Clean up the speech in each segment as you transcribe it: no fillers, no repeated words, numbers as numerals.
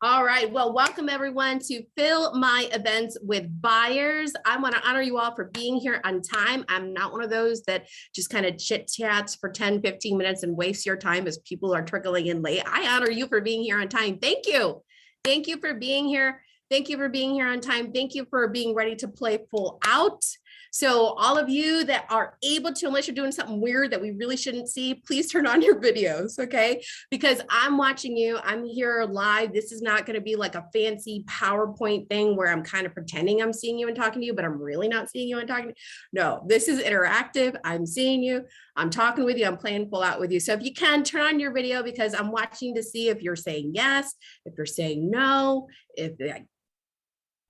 All right. Well, welcome everyone to Fill My Events with Buyers. I want to honor you all for being here on time. I'm not one of those that just kind of chit chats for 10, 15 minutes and wastes your time as people are trickling in late. I honor you for being here on time. Thank you. Thank you for being here. Thank you for being here on time. Thank you for being ready to play full out. So all of you that are able to, unless you're doing something weird that we really shouldn't see, please turn on your videos, okay? Because I'm watching you, I'm here live. This is not gonna be like a fancy PowerPoint thing where I'm kind of pretending I'm seeing you and talking to you, but I'm really not seeing you and talking to you. No, this is interactive. I'm seeing you, I'm talking with you, I'm playing full out with you. So if you can, turn on your video because I'm watching to see if you're saying yes, if you're saying no, if like,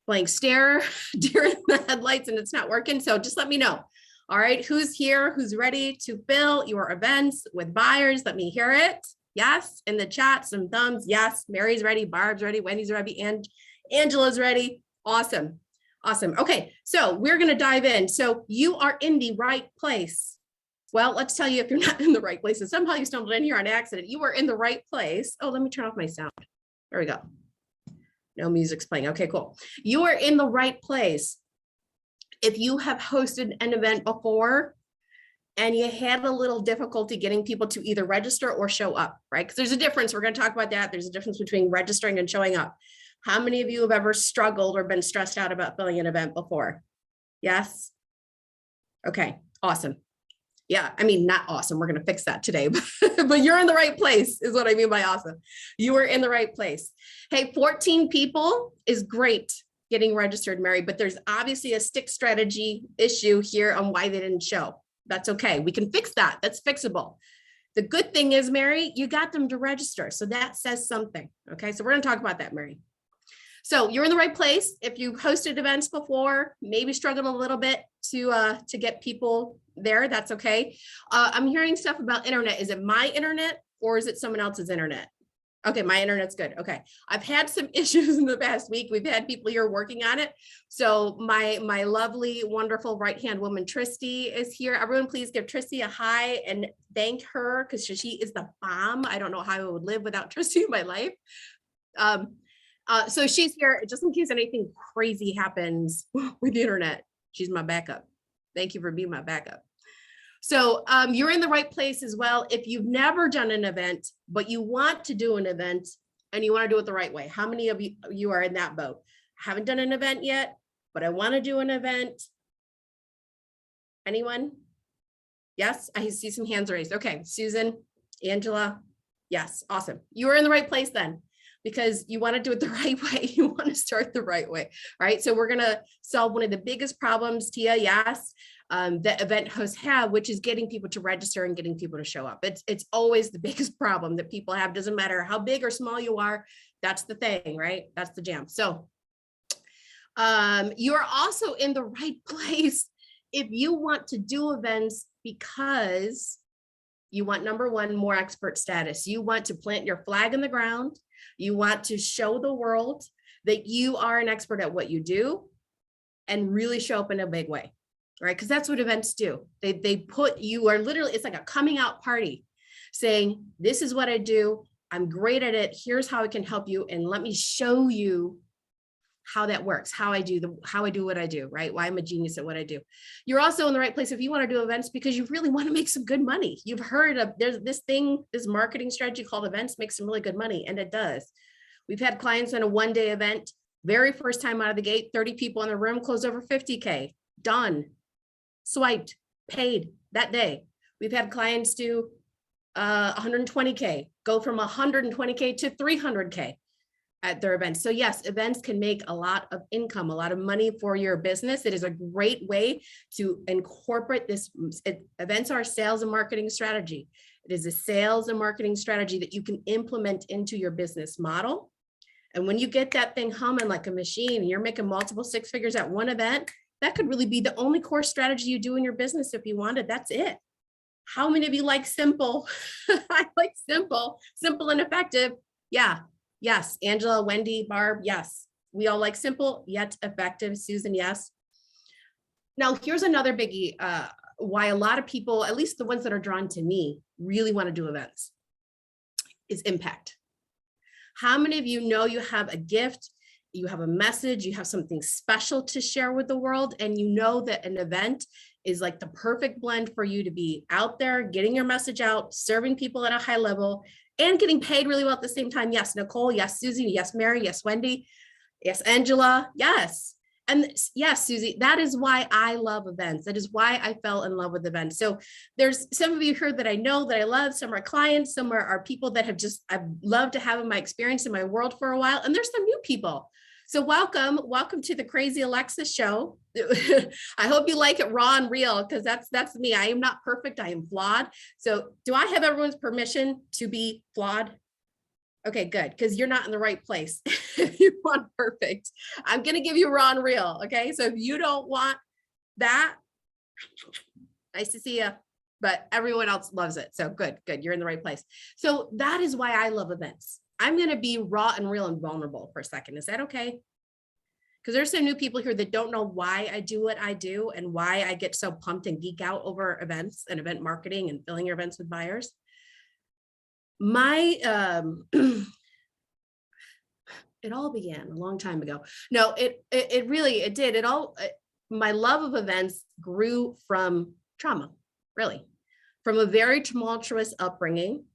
blank stare during the headlights and it's not working. So just let me know. All right, who's here? Who's ready to fill your events with buyers? Let me hear it. Yes, in the chat, some thumbs. Yes, Mary's ready, Barb's ready, Wendy's ready, and Angela's ready. Awesome, awesome. Okay, so we're gonna dive in. So you are in the right place. Well, let's tell you if you're not in the right place. And somehow you stumbled in here on accident. You are in the right place. Oh, let me turn off my sound. There we go. No music's playing. Okay, cool. You are in the right place. If you have hosted an event before and you had a little difficulty getting people to either register or show up, right? Because there's a difference. We're going to talk about that. There's a difference between registering and showing up. How many of you have ever struggled or been stressed out about filling an event before? Yes? Okay, awesome. Yeah, I mean, not awesome. We're going to fix that today, but you're in the right place is what I mean by awesome. You are in the right place. Hey, 14 people is great getting registered, Mary, but there's obviously a stick strategy issue here on why they didn't show. That's okay. We can fix that. That's fixable. The good thing is, Mary, you got them to register. So that says something. Okay, so we're going to talk about that, Mary. So you're in the right place. If you've hosted events before, maybe struggled a little bit to get people there, that's okay. I'm hearing stuff about internet. Is it my internet or is it someone else's internet? Okay, my internet's good. Okay, I've had some issues in the past week. We've had people here working on it. So my lovely, wonderful right-hand woman, Tristy, is here. Everyone, please give Tristy a hi and thank her because she is the bomb. I don't know how I would live without Tristy in my life. So she's here just in case anything crazy happens with the internet. She's my backup. Thank you for being my backup. So you're in the right place as well. If you've never done an event, but you want to do an event and you want to do it the right way. How many of you are in that boat? I haven't done an event yet, but I want to do an event. Anyone? Yes, I see some hands raised. Okay, Susan, Angela. Yes, awesome. You are in the right place then, because you want to do it the right way. You want to start the right way, right? So we're going to solve one of the biggest problems, Tia, yes, that event hosts have, which is getting people to register and getting people to show up. It's always the biggest problem that people have. Doesn't matter how big or small you are. That's the thing, right? That's the jam. So you are also in the right place if you want to do events because you want, number one, more expert status. You want to plant your flag in the ground. You want to show the world that you are an expert at what you do and really show up in a big way, right? Because that's what events do. They put, you are literally, it's like a coming out party saying, this is what I do. I'm great at it. Here's how I can help you. And let me show you how that works, how I do what I do, right? Why I'm a genius at what I do. You're also in the right place if you want to do events because you really want to make some good money. You've heard of there's this thing, this marketing strategy called events makes some really good money, and it does. We've had clients on a one-day event, very first time out of the gate, 30 people in the room, closed over 50K, done, swiped, paid that day. We've had clients do 120K, go from 120K to 300K. At their events. So yes, events can make a lot of income, a lot of money for your business. It is a great way to incorporate this. Events are a sales and marketing strategy. It is a sales and marketing strategy that you can implement into your business model. And when you get that thing humming like a machine and you're making multiple six figures at one event, that could really be the only core strategy you do in your business if you wanted. That's it. How many of you like simple? I like simple and effective. Yeah. Yes, Angela, Wendy, Barb, yes. We all like simple yet effective. Susan, yes. Now, here's another biggie, why a lot of people, at least the ones that are drawn to me, really want to do events, is impact. How many of you know you have a gift, you have a message, you have something special to share with the world, and you know that an event is like the perfect blend for you to be out there, getting your message out, serving people at a high level, and getting paid really well at the same time? Yes, Nicole. Yes, Susie. Yes, Mary. Yes, Wendy. Yes, Angela. Yes. And yes, Susie, that is why I love events. That is why I fell in love with events. So there's some of you here that I know that I love. Some are clients, some are people that have just, I've loved to have in my experience in my world for a while. And there's some new people. So welcome to the Crazy Alexa show. I hope you like it raw and real, because that's me. I am not perfect. I am flawed. So do I have everyone's permission to be flawed? Okay, good, because you're not in the right place. If you want perfect, I'm going to give you raw and real. Okay, so if you don't want that, nice to see you, but everyone else loves it. So good, you're in the right place. So that is why I love events. I'm going to be raw and real and vulnerable for a second. Is that okay? Because there's some new people here that don't know why I do what I do and why I get so pumped and geek out over events and event marketing and filling your events with buyers. My it all began a long time ago. No, it really did. My love of events grew from trauma, really, from a very tumultuous upbringing,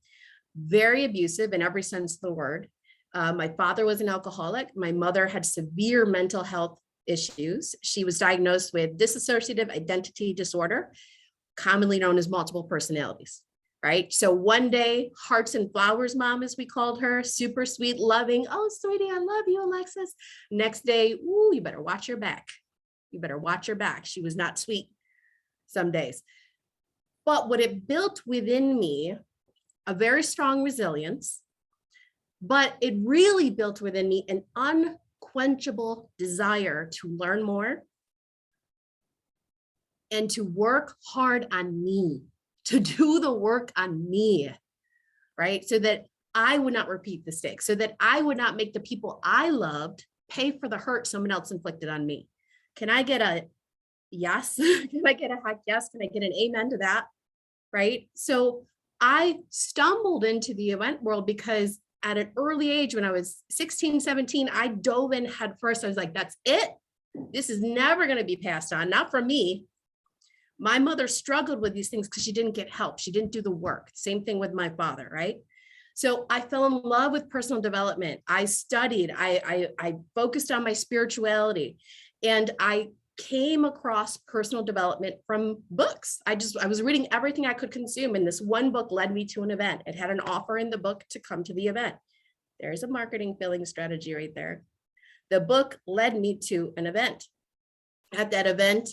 very abusive in every sense of the word. My father was an alcoholic. My mother had severe mental health issues. She was diagnosed with dissociative identity disorder, commonly known as multiple personalities. Right. So one day, hearts and flowers mom, as we called her, super sweet, loving. Oh, sweetie, I love you, Alexis. Next day, ooh, you better watch your back. You better watch your back. She was not sweet some days. But what it built within me, a very strong resilience, but it really built within me an unquenchable desire to learn more and to work hard on me, to do the work on me, right? So that I would not repeat the mistakes, so that I would not make the people I loved pay for the hurt someone else inflicted on me. Can I get a yes? Can I get a heck yes? Can I get an amen to that? Right? So I stumbled into the event world because at an early age, when I was 16, 17, I dove in head first. I was like, that's it. This is never going to be passed on, not from me. My mother struggled with these things because she didn't get help. She didn't do the work. Same thing with my father, right? So I fell in love with personal development. I studied, I focused on my spirituality, and I came across personal development from books. I was reading everything I could consume, and this one book led me to an event. It had an offer in the book to come to the event. There's a marketing filling strategy right there. The book led me to an event. At that event,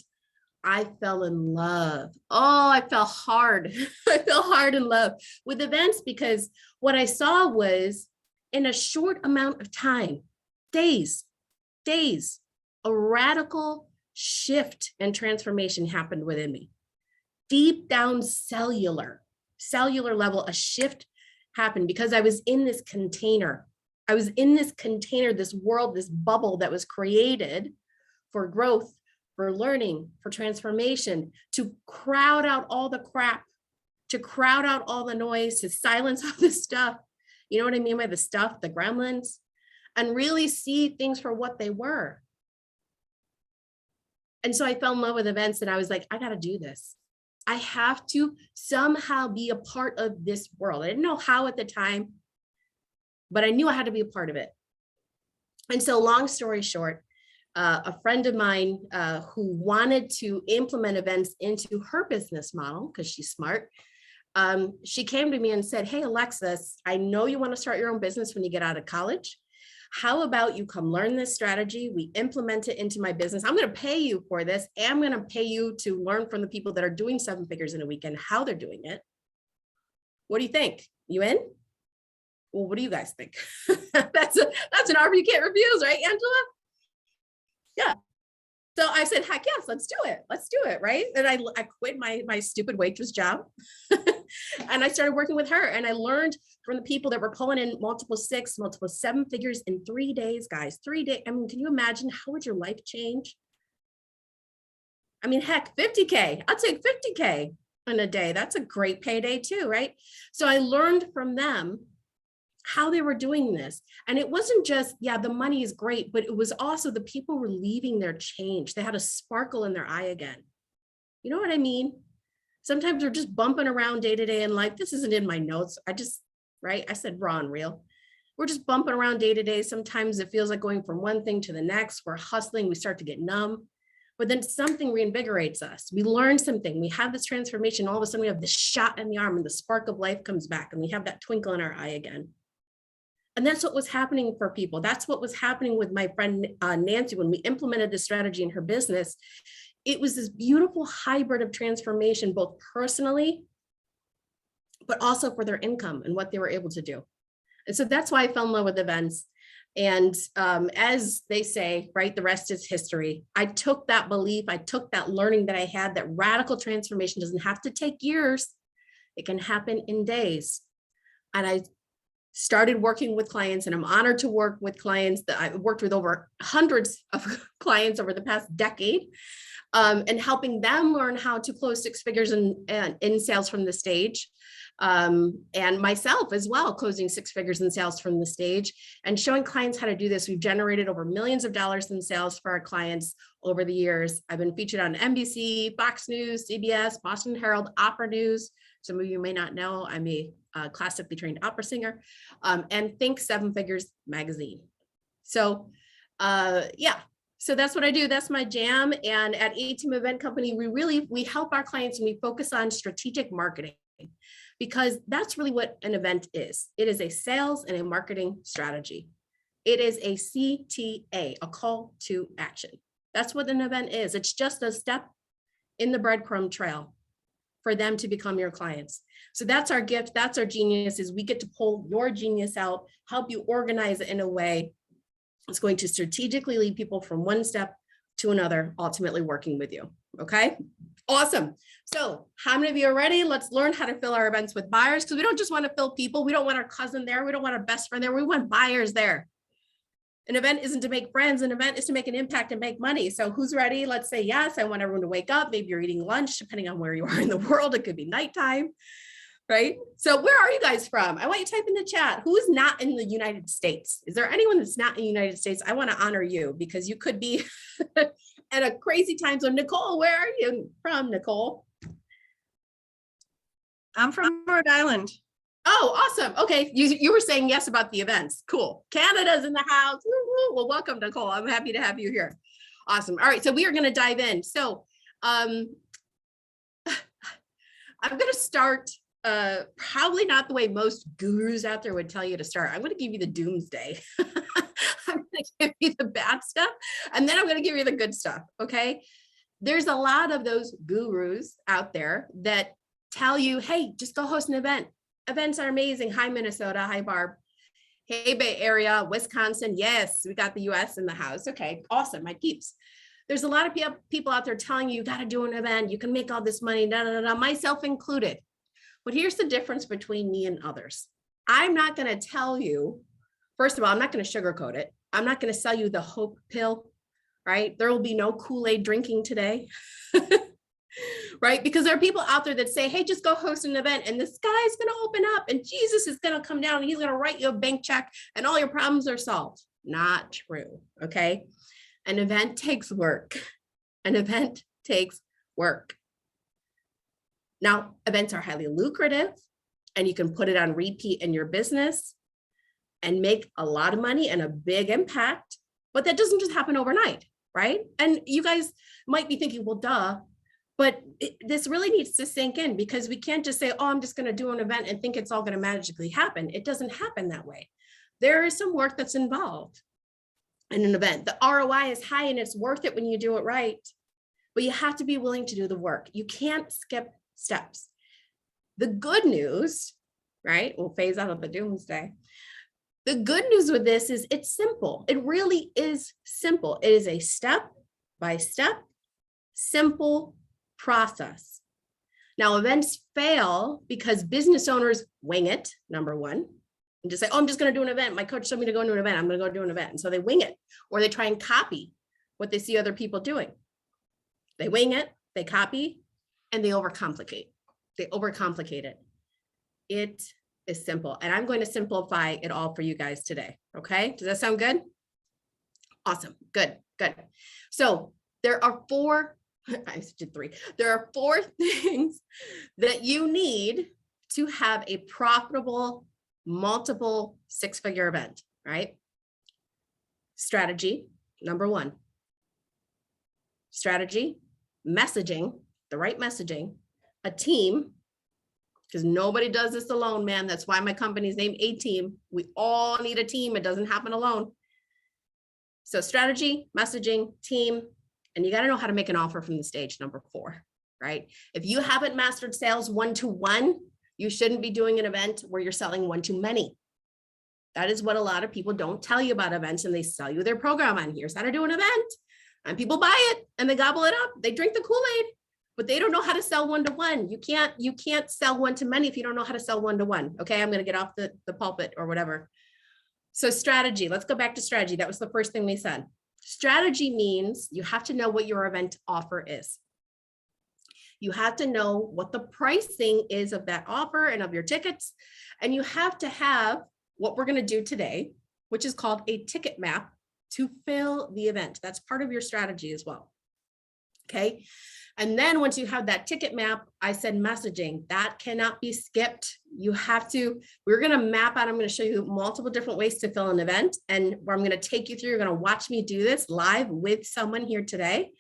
I fell in love. Oh, I fell hard. I fell hard in love with events, because what I saw was, in a short amount of time, days, a radical shift and transformation happened within me. Deep down cellular level, a shift happened because I was in this container. I was in this container, this world, this bubble that was created for growth, for learning, for transformation, to crowd out all the crap, to crowd out all the noise, to silence all the stuff. You know what I mean by the stuff, the gremlins, and really see things for what they were. And so I fell in love with events, and I was like, I got to do this. I have to somehow be a part of this world. I didn't know how at the time, but I knew I had to be a part of it. And so, long story short, a friend of mine who wanted to implement events into her business model, because she's smart, she came to me and said, hey, Alexis, I know you want to start your own business when you get out of college. How about you come learn this strategy? We implement it into my business. I'm going to pay you for this. And I'm going to pay you to learn from the people that are doing 7 figures in a weekend, how they're doing it. What do you think? You in? Well, what do you guys think? That's an offer you can't refuse, right, Angela? Yeah. So I said, heck yes, let's do it. Let's do it. Right. And I quit my stupid waitress job and I started working with her, and I learned from the people that were pulling in multiple 6, multiple 7 figures in 3 days, guys, 3 days. I mean, can you imagine how would your life change? I mean, heck, 50K, I'll take 50K in a day. That's a great payday too. Right. So I learned from them how they were doing this. And it wasn't just, yeah, the money is great, but it was also the people were leaving their change. They had a sparkle in their eye again. You know what I mean? Sometimes we're just bumping around day to day in life. This isn't in my notes. Right? I said raw and real. We're just bumping around day to day. Sometimes it feels like going from one thing to the next. We're hustling. We start to get numb. But then something reinvigorates us. We learn something. We have this transformation. All of a sudden, we have this shot in the arm and the spark of life comes back and we have that twinkle in our eye again. And that's what was happening for people. That's what was happening with my friend Nancy when we implemented this strategy in her business. It was this beautiful hybrid of transformation, both personally, but also for their income and what they were able to do. And so that's why I fell in love with events. And as they say, right, the rest is history. I took that belief, I took that learning that I had, that radical transformation doesn't have to take years. It can happen in days. And I started working with clients, and I'm honored to work with clients that I've worked with over hundreds of clients over the past decade, and helping them learn how to close six figures in sales from the stage. And myself as well, closing six figures in sales from the stage and showing clients how to do this. We've generated over millions of dollars in sales for our clients over the years. I've been featured on NBC, Fox News, CBS, Boston Herald, Opera News. Some of you may not know, I'm a classically trained opera singer, and Think Seven Figures magazine. So yeah, so that's what I do. That's my jam. And at A-Team Event Company, we help our clients and we focus on strategic marketing, because that's really what an event is. It is a sales and a marketing strategy. It is a CTA, a call to action. That's what an event is. It's just a step in the breadcrumb trail for them to become your clients. So that's our gift. That's our genius, is we get to pull your genius out, help you organize it in a way that's going to strategically lead people from one step to another, ultimately working with you. Okay. Awesome. So how many of you are ready? Let's learn how to fill our events with buyers, because we don't just want to fill people. We don't want our cousin there. We don't want our best friend there. We want buyers there. An event isn't to make friends. An event is to make an impact and make money. So who's ready? Let's say yes. I want everyone to wake up. Maybe you're eating lunch, depending on where you are in the world. It could be nighttime, right? So where are you guys from? I want you to type in the chat. Who is not in the United States? Is there anyone that's not in the United States? I want to honor you, because you could be at a crazy time zone. Nicole, where are you from, Nicole? I'm from Rhode Island. Oh, awesome. Okay. You were saying yes about the events. Cool. Canada's in the house. Woo-hoo. Well, welcome, Nicole. I'm happy to have you here. Awesome. All right. So we are going to dive in. So I'm going to start probably not the way most gurus out there would tell you to start. I'm going to give you the doomsday. I'm going to give you the bad stuff, and then I'm going to give you the good stuff. Okay. There's a lot of those gurus out there that tell you, hey, just go host an event. Events are amazing. Hi, Minnesota. Hi, Barb. Hey, Bay Area, Wisconsin. Yes, we got the US in the house. Okay, awesome. My peeps. There's a lot of people out there telling you got to do an event. You can make all this money, myself included. But here's the difference between me and others. I'm not going to tell you, first of all, I'm not going to sugarcoat it. I'm not going to sell you the hope pill, right? There will be no Kool-Aid drinking today. Right? Because there are people out there that say, hey, just go host an event and the sky's going to open up and Jesus is going to come down and he's going to write you a bank check and all your problems are solved. Not true. Okay. An event takes work. An event takes work. Now, events are highly lucrative and you can put it on repeat in your business and make a lot of money and a big impact, but that doesn't just happen overnight, right? And you guys might be thinking, well, duh. But this really needs to sink in, because we can't just say, oh, I'm just going to do an event and think it's all going to magically happen. It doesn't happen that way. There is some work that's involved in an event. The ROI is high and it's worth it when you do it right. But you have to be willing to do the work. You can't skip steps. The good news, right? We'll phase out of the doomsday. The good news with this is it's simple. It really is simple. It is a step-by-step, simple process. Now, events fail because business owners wing it, number one, and just say, oh, I'm just going to do an event. My coach told me to go to an event. I'm going to go do an event. And so they wing it, or they try and copy what they see other people doing. They wing it, they copy, and they overcomplicate. They overcomplicate it. It is simple. And I'm going to simplify it all for you guys today. Okay. Does that sound good? Awesome. Good. Good. So there are four, I did three. There are four things that you need to have a profitable, multiple six-figure event, right? Strategy, number one. Strategy, messaging, the right messaging, a team, because nobody does this alone, man. That's why my company's named A Team. We all need a team. It doesn't happen alone. So strategy, messaging, team, and you got to know how to make an offer from the stage, number four, right? If you haven't mastered sales one-to-one, you shouldn't be doing an event where you're selling one-to-many. That is what a lot of people don't tell you about events, and they sell you their program on here's how to do an event, and people buy it and they gobble it up. They drink the Kool-Aid, but they don't know how to sell one-to-one. You can't sell one-to-many if you don't know how to sell one-to-one. Okay, I'm going to get off the pulpit or whatever. So strategy, let's go back to strategy. That was the first thing we said. Strategy means you have to know what your event offer is. You have to know what the pricing is of that offer and of your tickets. And you have to have what we're going to do today, which is called a ticket map to fill the event. That's part of your strategy as well. Okay. And then once you have that ticket map, I said messaging, that cannot be skipped. You have to, we're going to map out, I'm going to show you multiple different ways to fill an event. And where I'm going to take you through, you're going to watch me do this live with someone here today.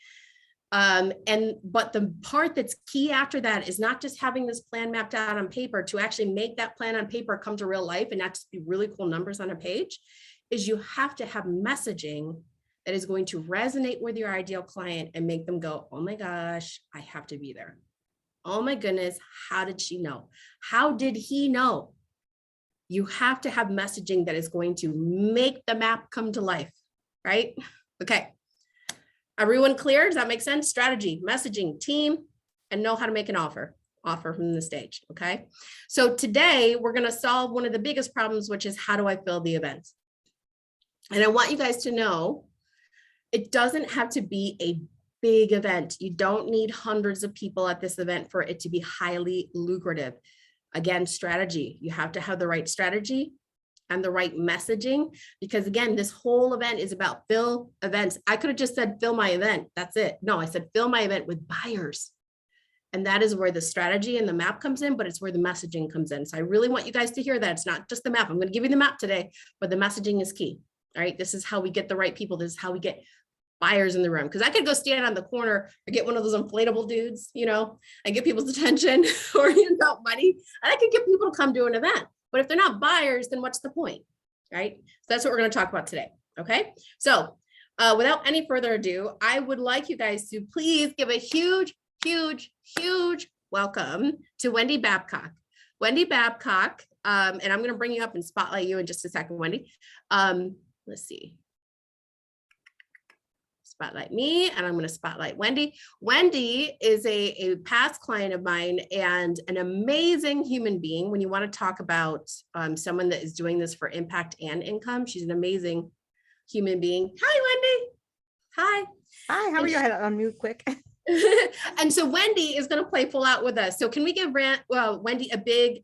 But the part that's key after that is not just having this plan mapped out on paper to actually make that plan on paper come to real life and not just be really cool numbers on a page, is you have to have messaging that is going to resonate with your ideal client and make them go, oh my gosh, I have to be there. Oh my goodness, how did she know? How did he know? You have to have messaging that is going to make the map come to life, right? Okay. Everyone clear? Does that make sense? Strategy, messaging, team, and know how to make an offer from the stage, okay? So today we're gonna solve one of the biggest problems, which is how do I fill the event? And I want you guys to know, it doesn't have to be a big event. You don't need hundreds of people at this event for it to be highly lucrative. Again, strategy, you have to have the right strategy and the right messaging, because again, this whole event is about fill events. I could have just said, fill my event. That's it. No, I said, fill my event with buyers. And that is where the strategy and the map comes in, but it's where the messaging comes in. So I really want you guys to hear that. It's not just the map. I'm going to give you the map today, but the messaging is key. All right. This is how we get the right people. This is how we get buyers in the room. Because I could go stand on the corner or get one of those inflatable dudes, you know, and get people's attention or money. And I could get people to come to an event. But if they're not buyers, then what's the point, right? So that's what we're going to talk about today, okay? So without any further ado, I would like you guys to please give a huge, huge, huge welcome to Wendy Babcock. Wendy Babcock, and I'm going to bring you up and spotlight you in just a second, Wendy. Let's see. Spotlight me, and I'm going to spotlight Wendy. Wendy is a past client of mine and an amazing human being. When you want to talk about someone that is doing this for impact and income, she's an amazing human being. Hi, Wendy. Hi. Hi, how are you? I had to unmute quick. And so Wendy is going to play full out with us. So can we give Wendy a big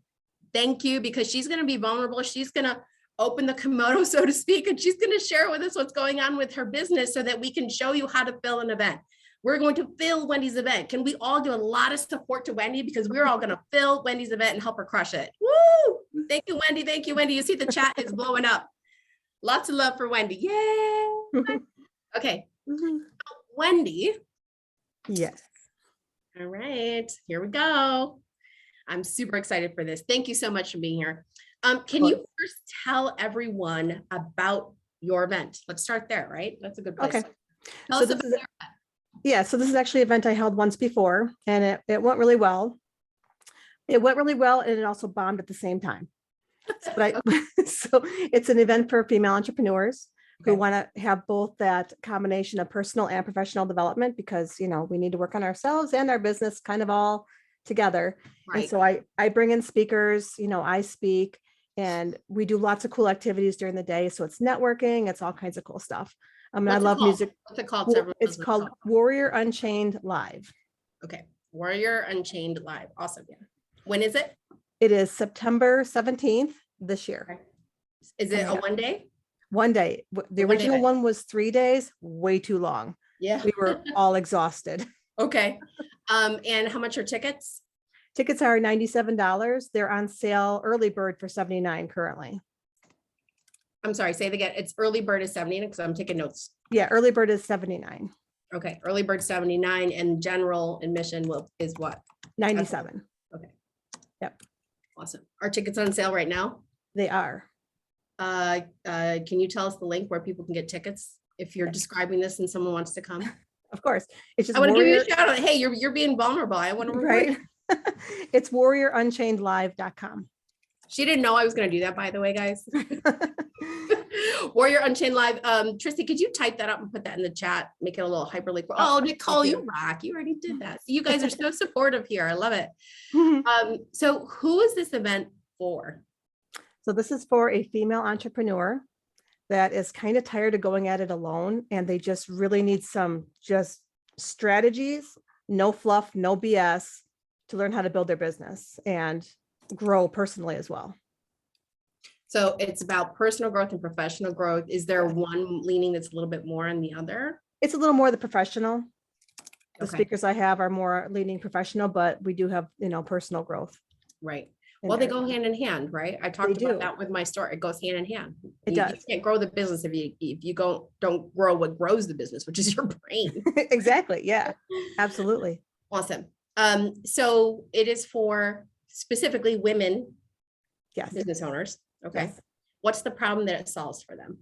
thank you, because she's going to be vulnerable. She's going to open the kimono, so to speak, and she's going to share with us what's going on with her business so that we can show you how to fill an event. We're going to fill Wendy's event. Can we all do a lot of support to Wendy, because we're all going to fill Wendy's event and help her crush it. Woo! Thank you, Wendy. Thank you, Wendy. You see the chat is blowing up. Lots of love for Wendy. Yay! Okay. Wendy. Yes. All right, here we go. I'm super excited for this. Thank you so much for being here. Can you first tell everyone about your event? Let's start there, right? That's a good place. Okay. Tell So us this about is, your event. yeah, so this is actually an event I held once before, and it went really well. It went really well, and it also bombed at the same time. So it's an event for female entrepreneurs who want to have both that combination of personal and professional development, because, you know, we need to work on ourselves and our business kind of all together. Right. And so I bring in speakers, you know, I speak, and we do lots of cool activities during the day. So it's networking, it's all kinds of cool stuff. I love music. What's it called? It's called Warrior Unchained Live. Okay. Warrior Unchained Live. Awesome. Yeah. When is it? It is September 17th this year. Is it a Coming up. 1 day? One day. The A one-day original event. one was 3 days, way too long. Yeah. We were all exhausted. Okay. And how much are tickets? Tickets are $97. They're on sale early bird for $79 currently. I'm sorry, say it again. It's early bird is 70 because I'm taking notes. Yeah, early bird is $79, Okay, early bird 79 and general admission is what? $97. Awesome. Are tickets on sale right now? They are. Can you tell us the link where people can get tickets if you're describing this and someone wants to come? Of course. It's just I want to give you Warrior, a shout out. Hey, you're being vulnerable. I want to right? It's warriorunchainedlive.com. She didn't know I was going to do that, by the way, guys. Warrior Unchained Live. Tristy, could you type that up and put that in the chat? Make it a little hyperlink. Oh, Nicole, thank you you. rock. You already did that. You guys are so supportive here. I love it. So So who is this event for? this is for a female entrepreneur that is kind of tired of going at it alone, and they just really need some just strategies, no fluff, no BS, to learn how to build their business and grow personally as well. So it's about personal growth and professional growth. Is there one leaning that's a little bit more on the other? It's a little more the professional. The Okay. speakers I have are more leaning professional, but we do have, personal growth. Right. in Well, they there. go hand in hand, right? I talked do. about that with my store. It goes hand in hand. It You does. can't grow the business if you don't grow what grows the business, which is your brain. Exactly. Yeah, absolutely. Awesome. So it is for specifically women Yes. business owners. Okay. Yes. What's the problem that it solves for them?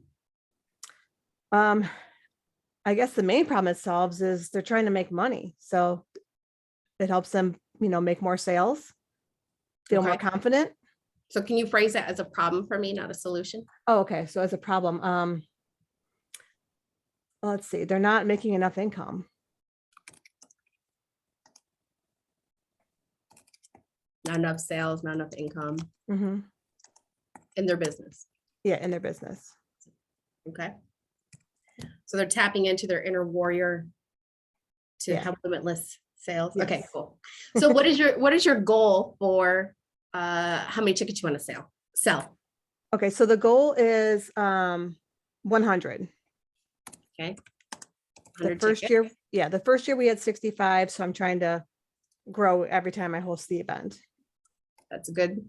I guess the main problem it solves is they're trying to make money. So it helps them, make more sales, feel more Okay. confident. So can you phrase that as a problem for me, not a solution? Oh, okay. So as a problem, let's see, they're not making enough income. Not enough sales, not enough income Mhm. in their business. Yeah, in their business. Okay. So they're tapping into their inner warrior to Yeah. have limitless sales. Okay, Yes. cool. So what is your goal for how many tickets you want to sell? Okay, so the goal is 100. Okay. The 100 first tickets. year, the first year we had 65, so I'm trying to grow every time I host the event. That's a good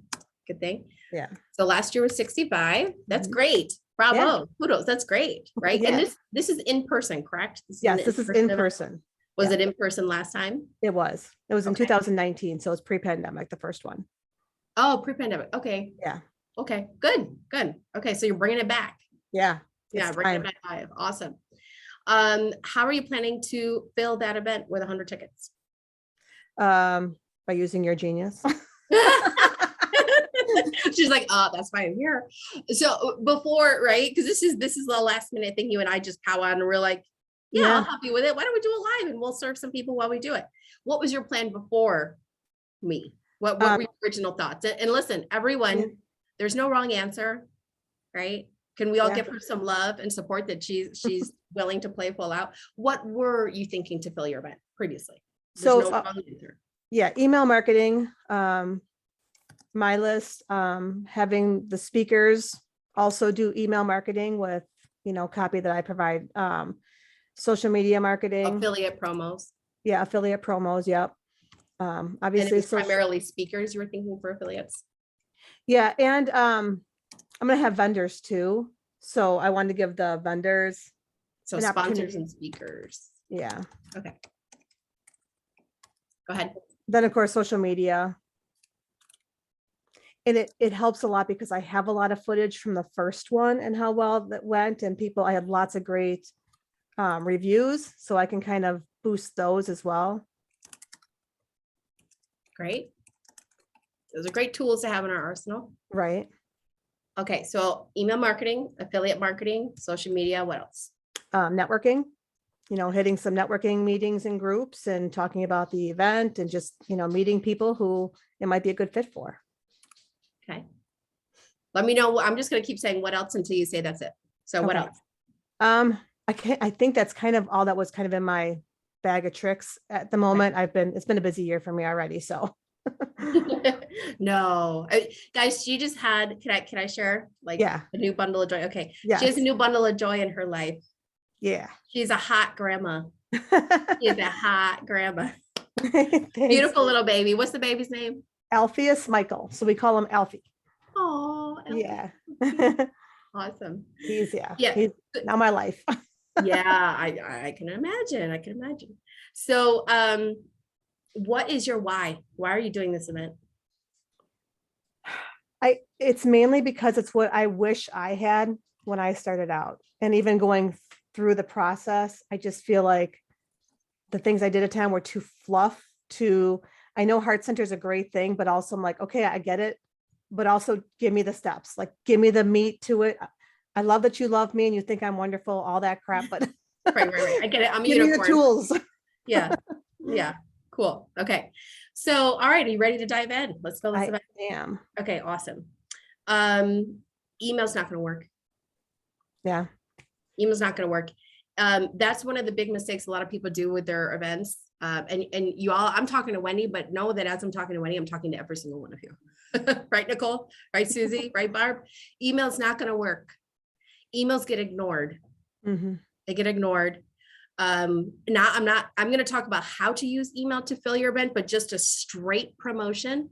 thing. Yeah. So last year was 65. That's Mhm. great. Bravo. Kudos. That's great. Right. Yeah. And this is in person, correct? Yes, this is in event? person. Was yeah. it in person last time? It was in Okay. 2019, so it's pre-pandemic, the first one. Oh, pre-pandemic. Okay. Yeah. Okay. Good. Okay. So you're bringing it back. Yeah. Yeah. it's Bringing time. it back live. Awesome. How are you planning to fill that event with 100 tickets? By using your genius. She's like, oh, that's why I'm here. So before, right? Because this is the last minute thing you and I just pow on and we're like, yeah, I'll help you with it. Why don't we do it live and we'll serve some people while we do it? What was your plan before me? What were your original thoughts? And listen, everyone, Yeah. there's no wrong answer, right? Can we all Yeah. give her some love and support that she's willing to play full out? What were you thinking to fill your event previously? There's So, no wrong answer. Yeah, email marketing, my list, having the speakers also do email marketing with, copy that I provide, social media marketing. Affiliate promos. Yeah, affiliate promos. Yep. And it Obviously, was primarily speakers you were thinking for affiliates? yeah, and I'm gonna have vendors too. So I wanted to give the vendors, So An sponsors opportunity. and speakers. yeah. Okay. Go ahead. Then of course, social media. And it helps a lot because I have a lot of footage from the first one and how well that went, and I had lots of great reviews, so I can kind of boost those as well. Great. Those are great tools to have in our arsenal. Right. Okay, so email marketing, affiliate marketing, social media, what else? Networking, hitting some networking meetings and groups and talking about the event and just, meeting people who it might be a good fit for. Okay. Let me know. I'm just going to keep saying what else until you say that's it. So what Okay. else? I think that's kind of all that was kind of in my bag of tricks at the moment. It's been a busy year for me already. So No, guys, she just had, can I share like Yeah. a new bundle of joy? Okay. She has Yes. a new bundle of joy in her life. Yeah. She's a hot grandma. She is a hot grandma. Thanks. Beautiful little baby. What's the baby's name? Alpheus Michael. So we call him Alfie. Oh, Yeah. awesome. He's Yeah. he's now my life. Yeah, I can imagine. I can imagine. So, what is your why? Why are you doing this event? It's mainly because it's what I wish I had when I started out. And even going through the process, I just feel like the things I did at time were too fluff, I know Heart Center is a great thing, but also I'm like, okay, I get it, but also give me the steps, like give me the meat to it. I love that you love me and you think I'm wonderful, all that crap, but Right. I get it. I'm a give me the unicorn. tools. Yeah. Yeah. Cool. Okay. So, all right. Are you ready to dive in? Let's go. I am. Okay. Awesome. Email's not going to work. Yeah. Email's not going to work. That's one of the big mistakes a lot of people do with their events. And you all, I'm talking to Wendy, but know that as I'm talking to Wendy, I'm talking to every single one of you. Right, Nicole? Right, Susie? Right, Barb? Email's not going to work. Emails get ignored. Mhm. They get ignored. I'm going to talk about how to use email to fill your event, but just a straight promotion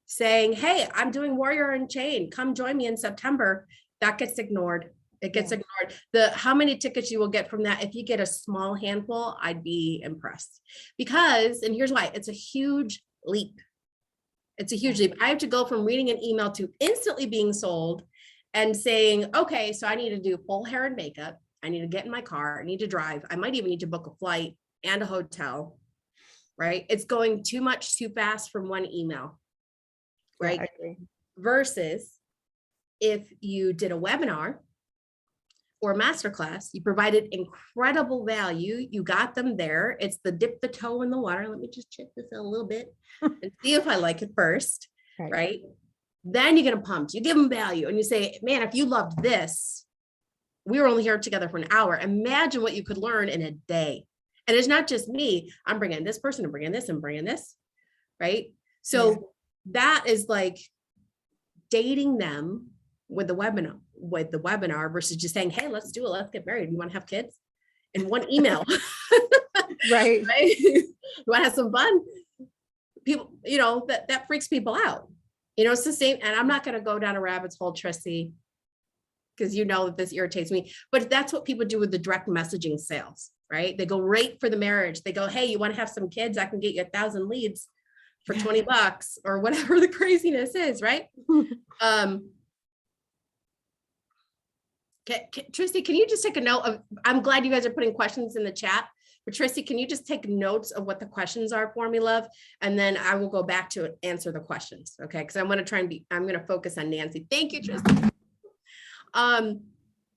saying, hey, I'm doing Warrior Unchained. Come join me in September. That gets ignored. It gets ignored. How many tickets you will get from that, if you get a small handful, I'd be impressed. Because, and here's why, it's a huge leap. It's a huge leap. I have to go from reading an email to instantly being sold and saying, okay, so I need to do full hair and makeup. I need to get in my car. I need to drive. I might even need to book a flight and a hotel, right? It's going too much too fast from one email, right? Yeah, I agree. Versus if you did a webinar or a masterclass, you provided incredible value. You got them there. It's the dip the toe in the water. Let me just check this out a little bit and see if I like it first, right? Then you get them pumped. You give them value and you say, man, if you loved this, we were only here together for an hour. Imagine what you could learn in a day. And it's not just me. I'm bringing this person, I'm bringing this, I'm bringing this, right? So that is like dating them with the webinar versus just saying, hey, let's do it. Let's get married. You want to have kids? In one email. Right. Right? You want to have some fun? People, that freaks people out. It's the same. And I'm not going to go down a rabbit's hole, Tracy, because that this irritates me, but that's what people do with the direct messaging sales, right? They go right for the marriage. They go, hey, you want to have some kids? I can get you 1,000 leads for $20 or whatever the craziness is, right? Tracy, can you just take a note of, I'm glad you guys are putting questions in the chat, but Tracy, can you just take notes of what the questions are for me, love? And then I will go back to answer the questions. Okay. Cause I'm going to focus on Nancy. Thank you, Tracy.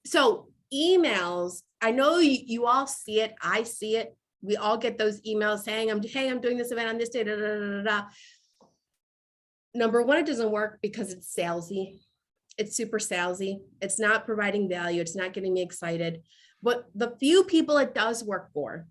So emails, I know you all see it. I see it. We all get those emails saying, hey, I'm doing this event on this day. Da, da, da, da, da. Number one, it doesn't work because it's salesy. It's super salesy. It's not providing value. It's not getting me excited. But the few people it does work for,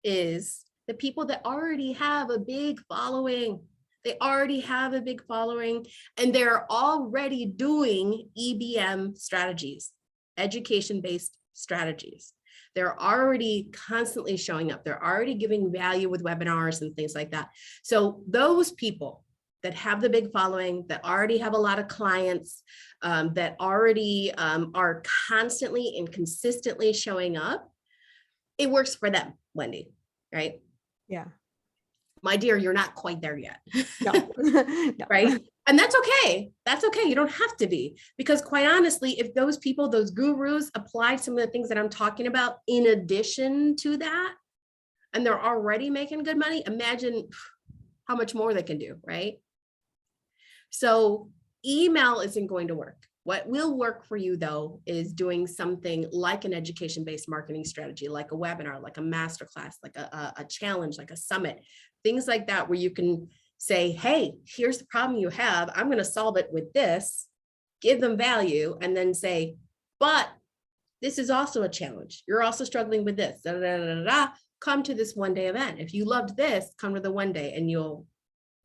is the people that already have a big following. They already have a big following and they're already doing EBM strategies, education-based strategies. They're already constantly showing up. They're already giving value with webinars and things like that. So those people that have the big following, that already have a lot of clients, that already are constantly and consistently showing up, it works for them, Wendy, right? Yeah. My dear, you're not quite there yet. No. No. Right? And that's okay. That's okay. You don't have to be, because quite honestly, if those people, those gurus apply some of the things that I'm talking about in addition to that, and they're already making good money, imagine how much more they can do, right? So email isn't going to work. What will work for you though, is doing something like an education-based marketing strategy, like a webinar, like a masterclass, like a challenge, like a summit, things like that, where you can say, hey, here's the problem you have. I'm going to solve it with this, give them value, and then say, but this is also a challenge. You're also struggling with this. Da, da, da, da, da. come to this one day event. If you loved this, come to the one day and you'll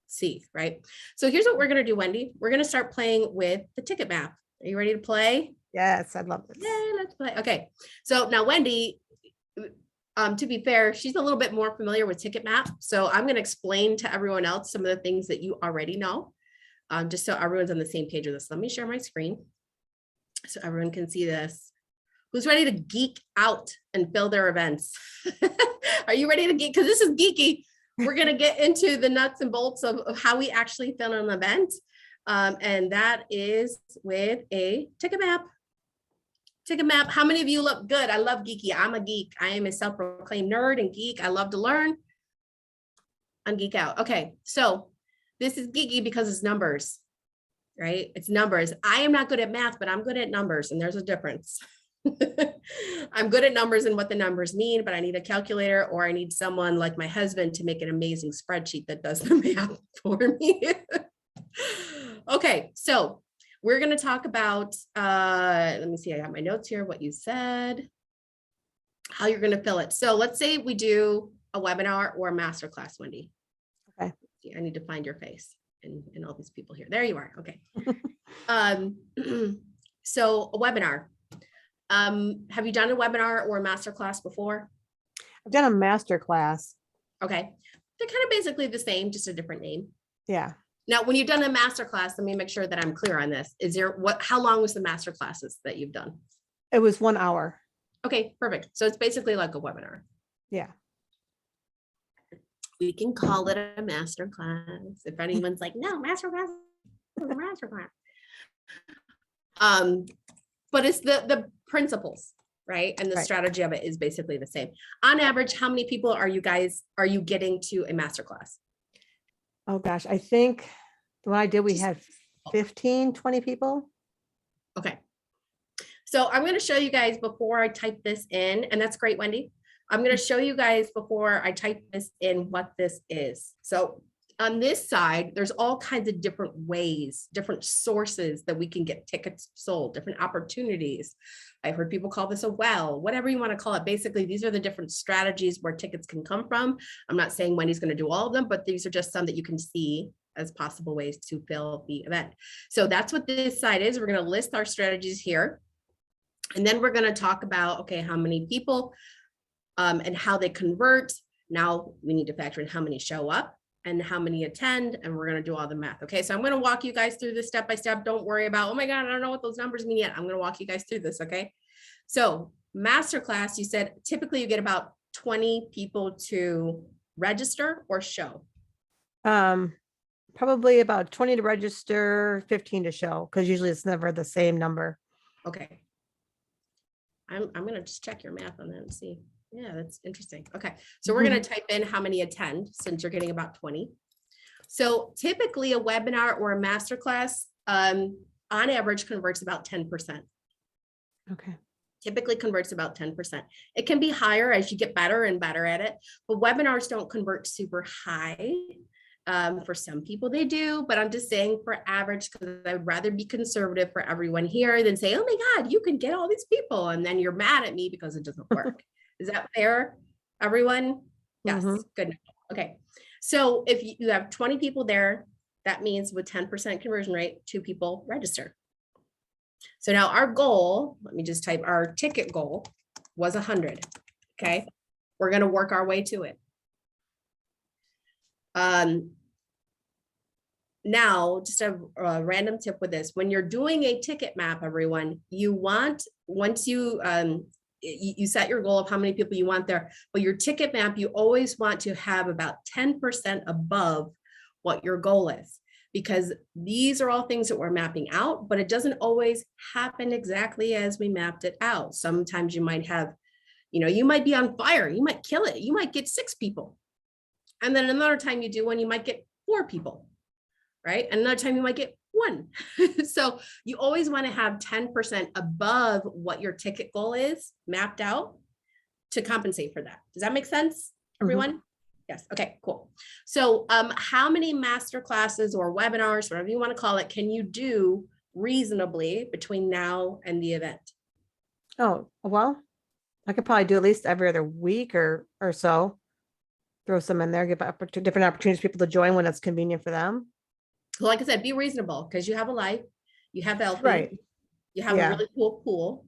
see, right? So here's what we're going to do, Wendy. We're going to start playing with the ticket map. Are you ready to play? Yes, I love this. Yeah, let's play. Okay. So now Wendy, to be fair, she's a little bit more familiar with Ticketmap. So I'm going to explain to everyone else some of the things that you already know, just so everyone's on the same page with this. Let me share my screen so everyone can see this. Who's ready to geek out and fill their events? Are you ready to geek? Because this is geeky. We're going to get into the nuts and bolts of how we actually fill an event. And that is with a Ticketmap. Ticketmap. How many of you look good? I love geeky. I'm a geek. I am a self-proclaimed nerd and geek. I love to learn. I'm geek out. Okay, so this is geeky because it's numbers, right? It's numbers. I am not good at math, but I'm good at numbers, and there's a difference. I'm good at numbers and what the numbers mean, but I need a calculator, or I need someone like my husband to make an amazing spreadsheet that does the math for me. Okay, so we're going to talk about, let me see, I got my notes here, what you said, how you're going to fill it. So let's say we do a webinar or a masterclass, Wendy. Okay. I need to find your face and all these people here. There you are. Okay. So a webinar. Have you done a webinar or a masterclass before? I've done a master class. Okay. They're kind of basically the same, just a different name. Yeah. Now, when you've done a master class, let me make sure that I'm clear on this. How long was the master classes that you've done? It was 1 hour. Okay, perfect. So it's basically like a webinar. Yeah. We can call it a master class. If anyone's like, no, master class, master class. But it's the principles, right? And the strategy of it is basically the same. On average, how many people are you getting to a master class? Oh gosh, I think the one I did, we had 15, 20 people. Okay. So I'm going to show you guys before I type this in, and that's great, Wendy. I'm going to show you guys before I type this in what this is. So on this side, there's all kinds of different ways, different sources that we can get tickets sold, different opportunities. I've heard people call this a well, whatever you want to call it. Basically, these are the different strategies where tickets can come from. I'm not saying Wendy's going to do all of them, but these are just some that you can see as possible ways to fill the event. So that's what this side is. We're going to list our strategies here. And then we're going to talk about, okay, how many people and how they convert. Now we need to factor in how many show up and how many attend, and we're going to do all the math. Okay, so I'm going to walk you guys through this step by step. Don't worry about, oh my God, I don't know what those numbers mean yet. I'm going to walk you guys through this. Okay, so masterclass, you said typically you get about 20 people to register or show. Probably about 20 to register, 15 to show, because usually it's never the same number. Okay, I'm going to just check your math on that and see. Yeah, that's interesting. Okay, so we're going to type in how many attend since you're getting about 20. So typically a webinar or a masterclass on average converts about 10%. Okay. Typically converts about 10%. It can be higher as you get better and better at it, but webinars don't convert super high. For some people they do, but I'm just saying for average, because I'd rather be conservative for everyone here than say, oh my God, you can get all these people. And then you're mad at me because it doesn't work. Is that fair, everyone? Yes, good. Okay, so if you have 20 people there, that means with 10% conversion rate, 2 people register. So now our goal, let me just type, our ticket goal was 100. Okay, we're going to work our way to it. Now, just a random tip with this, when you're doing a ticket map, everyone, you want, once you set your goal of how many people you want there, but your ticket map, you always want to have about 10% above what your goal is, because these are all things that we're mapping out, but it doesn't always happen exactly as we mapped it out. Sometimes you might have, you might be on fire, you might kill it, you might get 6 people. And then another time you do one, you might get 4 people, right? And another time you might get 1. So you always want to have 10% above what your ticket goal is mapped out to compensate for that. Does that make sense, everyone? Yes. Okay, cool. So how many master classes or webinars, whatever you want to call it, can you do reasonably between now and the event? Oh, well, I could probably do at least every other week or so. Throw some in there, give different opportunities for people to join when it's convenient for them. Like I said, be reasonable because you have a life, you have LP, Right. you have a Yeah. really cool pool.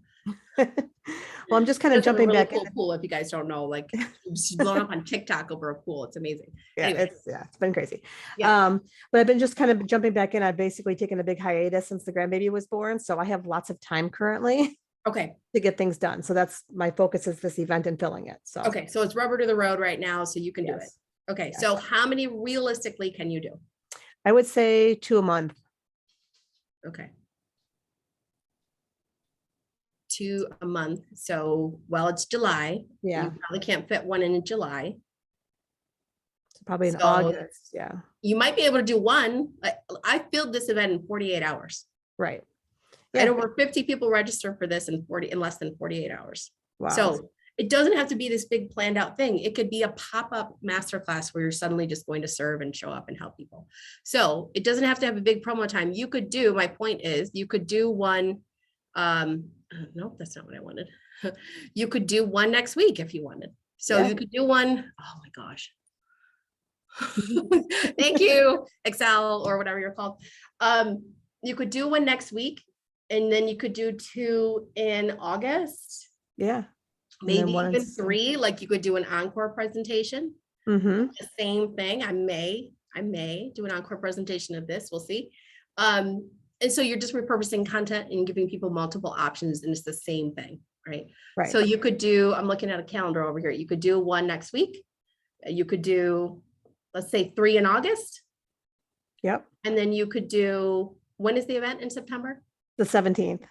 Well, I'm just kind of Just have a jumping really back in. cool pool. If you guys don't know, like she's blown up on TikTok over a pool. It's amazing. Yeah, Anyway. it's been crazy. Yeah. But I've been just kind of jumping back in. I've basically taken a big hiatus since the grandbaby was born. So I have lots of time currently Okay. to get things done. So that's my focus is this event and filling it. So Okay. So it's rubber to the road right now. So you can do it. yes. Okay. Yes. So how many realistically can you do? I would say 2 a month. Okay. 2 a month. So, well, it's July. Yeah. You probably can't fit one in July. Probably in So- August. Yeah. You might be able to do one. I filled this event in 48 hours. Right. I had Yeah. over 50 people register for this in less than 48 hours. Wow. So it doesn't have to be this big planned out thing. It could be a pop-up masterclass where you're suddenly just going to serve and show up and help people. So it doesn't have to have a big promo time. You could do, my point is, you could do one. Nope, that's not what I wanted. You could do one next week if you wanted. So Yeah. you could do one. Oh my gosh. Thank you, Excel or whatever you're called. You could do one next week, and then you could do 2 in August. Yeah. And then Maybe one in even September. 3, like you could do an encore presentation. Mm-hmm. The same thing. I may do an encore presentation of this. We'll see. And so you're just repurposing content and giving people multiple options, and it's the same thing, right? Right. So you could do, I'm looking at a calendar over here. You could do one next week. You could do, let's say 3 in August. Yep. And then you could do, when is the event in September? The 17th.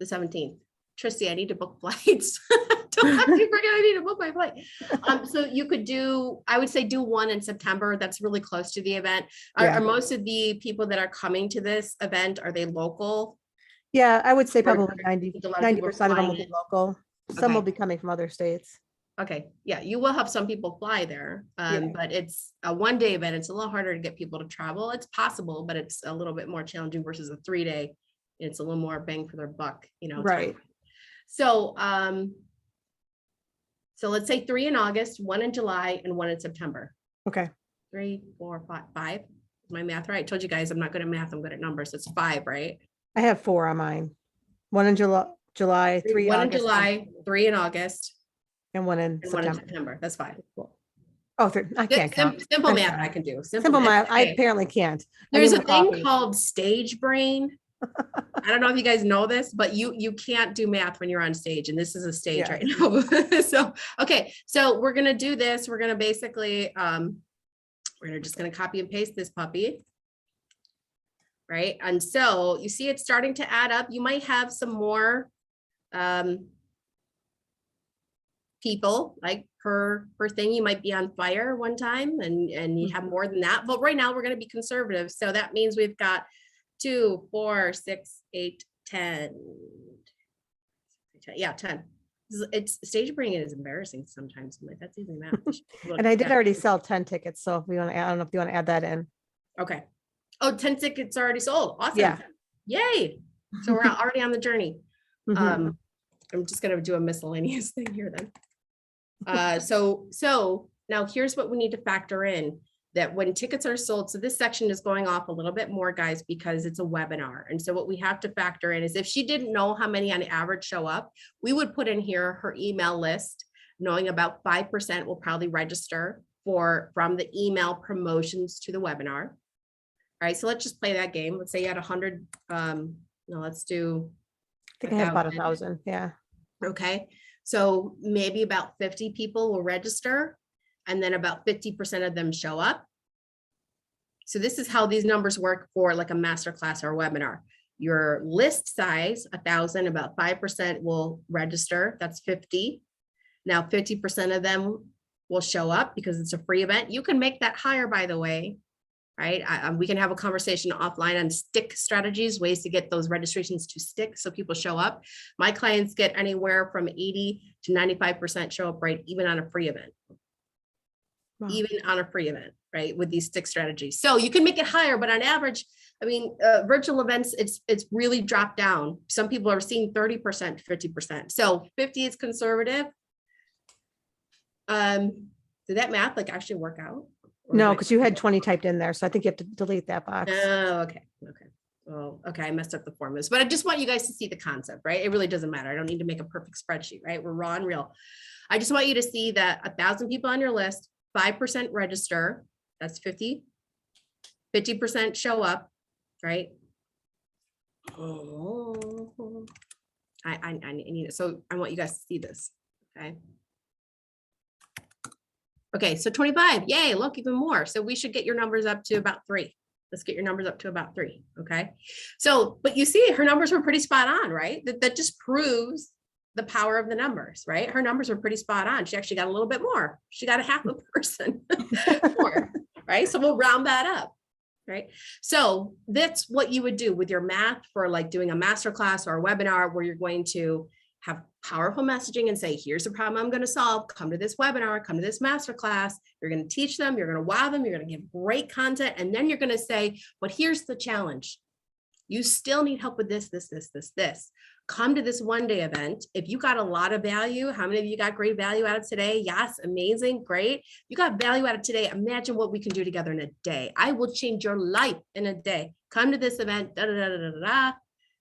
The 17th. Tristy, I need to book flights. Don't let me forget I need to book my flight. So you could do, I would say do one in September. That's really close to the event. Yeah. Are most of the people that are coming to this event, are they local? Yeah, I would say Or- probably a lot of people are 90% of them will flying be in. local. Some will Okay. be coming from other states. Okay, yeah, you will have some people fly there, Yeah. but it's a 1-day event. It's a little harder to get people to travel. It's possible, but it's a little bit more challenging versus a 3-day. It's a little more bang for their buck, time. Right. So, so let's say 3 in August, 1 in July, and 1 in September. Okay. 3, 4, 5. Is my math right? I told you guys I'm not good at math. I'm good at numbers. It's 5, right? I have 4 on mine. 1 in July, 3 1 in August, July, 3 in August, and 1 in and 1 in September. September. That's 5. Oh, 3. I can't count. Simple I'm math sorry. I can do. Simple math. I Okay. apparently can't. I There's need a more thing coffee. called stage brain. I don't know if you guys know this, but you can't do math when you're on stage, and this is a stage Yeah. right now. So, okay, so we're gonna do this. We're gonna basically, just gonna copy and paste this puppy. Right, and so you see it's starting to add up. You might have some more people like per thing. You might be on fire one time and you have more than that, but right now we're going to be conservative. So that means we've got 2, 4, 6, 8, 10. Yeah, 10. It's stage bringing is embarrassing sometimes. I'm like, that's easy math. And I did already sell 10 tickets. So if we want to, I don't know if you want to add that in. Okay. Oh, 10 tickets already sold. Awesome. Yeah. Yay. So we're already on the journey. Mhm. I'm just gonna do a miscellaneous thing here then. So now here's what we need to factor in, that when tickets are sold, so this section is going off a little bit more, guys, because it's a webinar. And so what we have to factor in is if she didn't know how many on average show up, we would put in here her email list, knowing about 5% will probably register from the email promotions to the webinar. All right, so let's just play that game. Let's say you had 100, let's do, I think I have about 1,000. 1,000. Yeah. okay. So maybe about 50 people will register, and then about 50% of them show up. So this is how these numbers work for like a masterclass or a webinar. Your list size, 1,000, about 5% will register. That's 50. Now 50% of them will show up because it's a free event. You can make that higher, by the way, right? We can have a conversation offline on stick strategies, ways to get those registrations to stick so people show up. My clients get anywhere from 80 to 95% show up, right? Even on a free event. Wow. Even on a free event, right? With these stick strategies. So you can make it higher, but on average, I mean, virtual events, it's really dropped down. Some people are seeing 30%, 50%. So 50 is conservative. Did that math like actually work out? Or No, am I- because you had 20 typed in there. So I think you have to delete that box. Oh, okay, okay. Well, okay, I messed up the formulas, but I just want you guys to see the concept, right? It really doesn't matter. I don't need to make a perfect spreadsheet, right? We're raw and real. I just want you to see that 1,000 people on your list, 5% register, that's 50. 50% show up, right? Oh, I need it. So I want you guys to see this, okay? Okay, so 25, yay, look, even more. So we should get your numbers up to about 3. Let's get your numbers up to about 3, okay? So, but you see, her numbers were pretty spot on, right? That just proves the power of the numbers, right? Her numbers were pretty spot on. She actually got a little bit more. She got a half a person more, right? So we'll round that up, right? So that's what you would do with your math for like doing a master class or a webinar where you're going to have powerful messaging and say, here's the problem I'm going to solve. Come to this webinar, come to this master class. You're going to teach them, you're going to wow them, you're going to give great content. And then you're going to say, but here's the challenge. You still need help with this. Come to this one-day event. If you got a lot of value, how many of you got great value out of today? Yes, amazing, great. You got value out of today. Imagine what we can do together in a day. I will change your life in a day. Come to this event,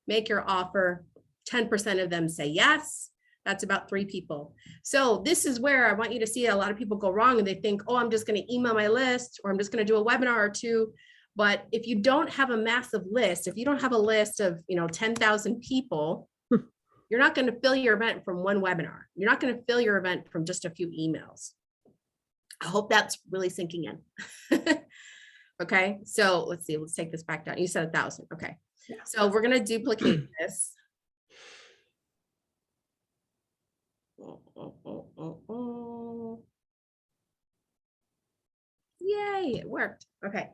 make your offer. 10% of them say yes. That's about 3 people. So this is where I want you to see a lot of people go wrong and they think, oh, I'm just going to email my list or I'm just going to do a webinar or 2. But if you don't have a massive list, if you don't have a list of, 10,000 people, you're not going to fill your event from one webinar. You're not going to fill your event from just a few emails. I hope that's really sinking in. Okay, so let's see, let's take this back down. You said 1,000. Okay, Yeah. So we're going to duplicate this. Yay, it worked. Okay.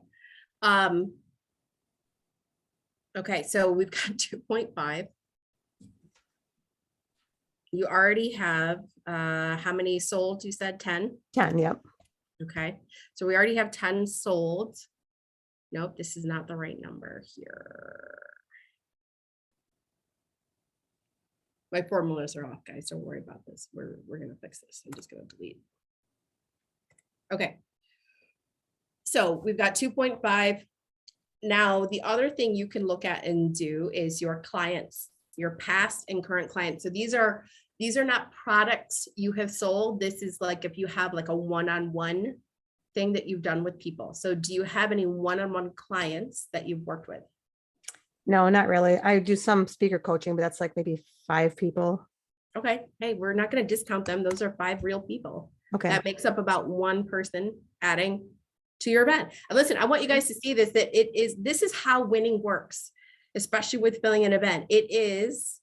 Okay, so we've got 2.5. You already have how many sold? You said 10. 10, yep. Okay, so we already have 10 sold. Nope, this is not the right number here. My formulas are off, guys. Don't worry about this. We're gonna fix this. I'm just gonna delete. Okay. So we've got 2.5. Now, the other thing you can look at and do is your clients, your past and current clients. So these are not products you have sold. This is like if you have like a one-on-one thing that you've done with people. So do you have any one-on-one clients that you've worked with? No, not really. I do some speaker coaching, but that's like maybe 5 people. Okay, hey, we're not going to discount them. Those are 5 real people. Okay. That makes up about 1 person adding to your event. And listen, I want you guys to see this, that this is how winning works, especially with filling an event. It is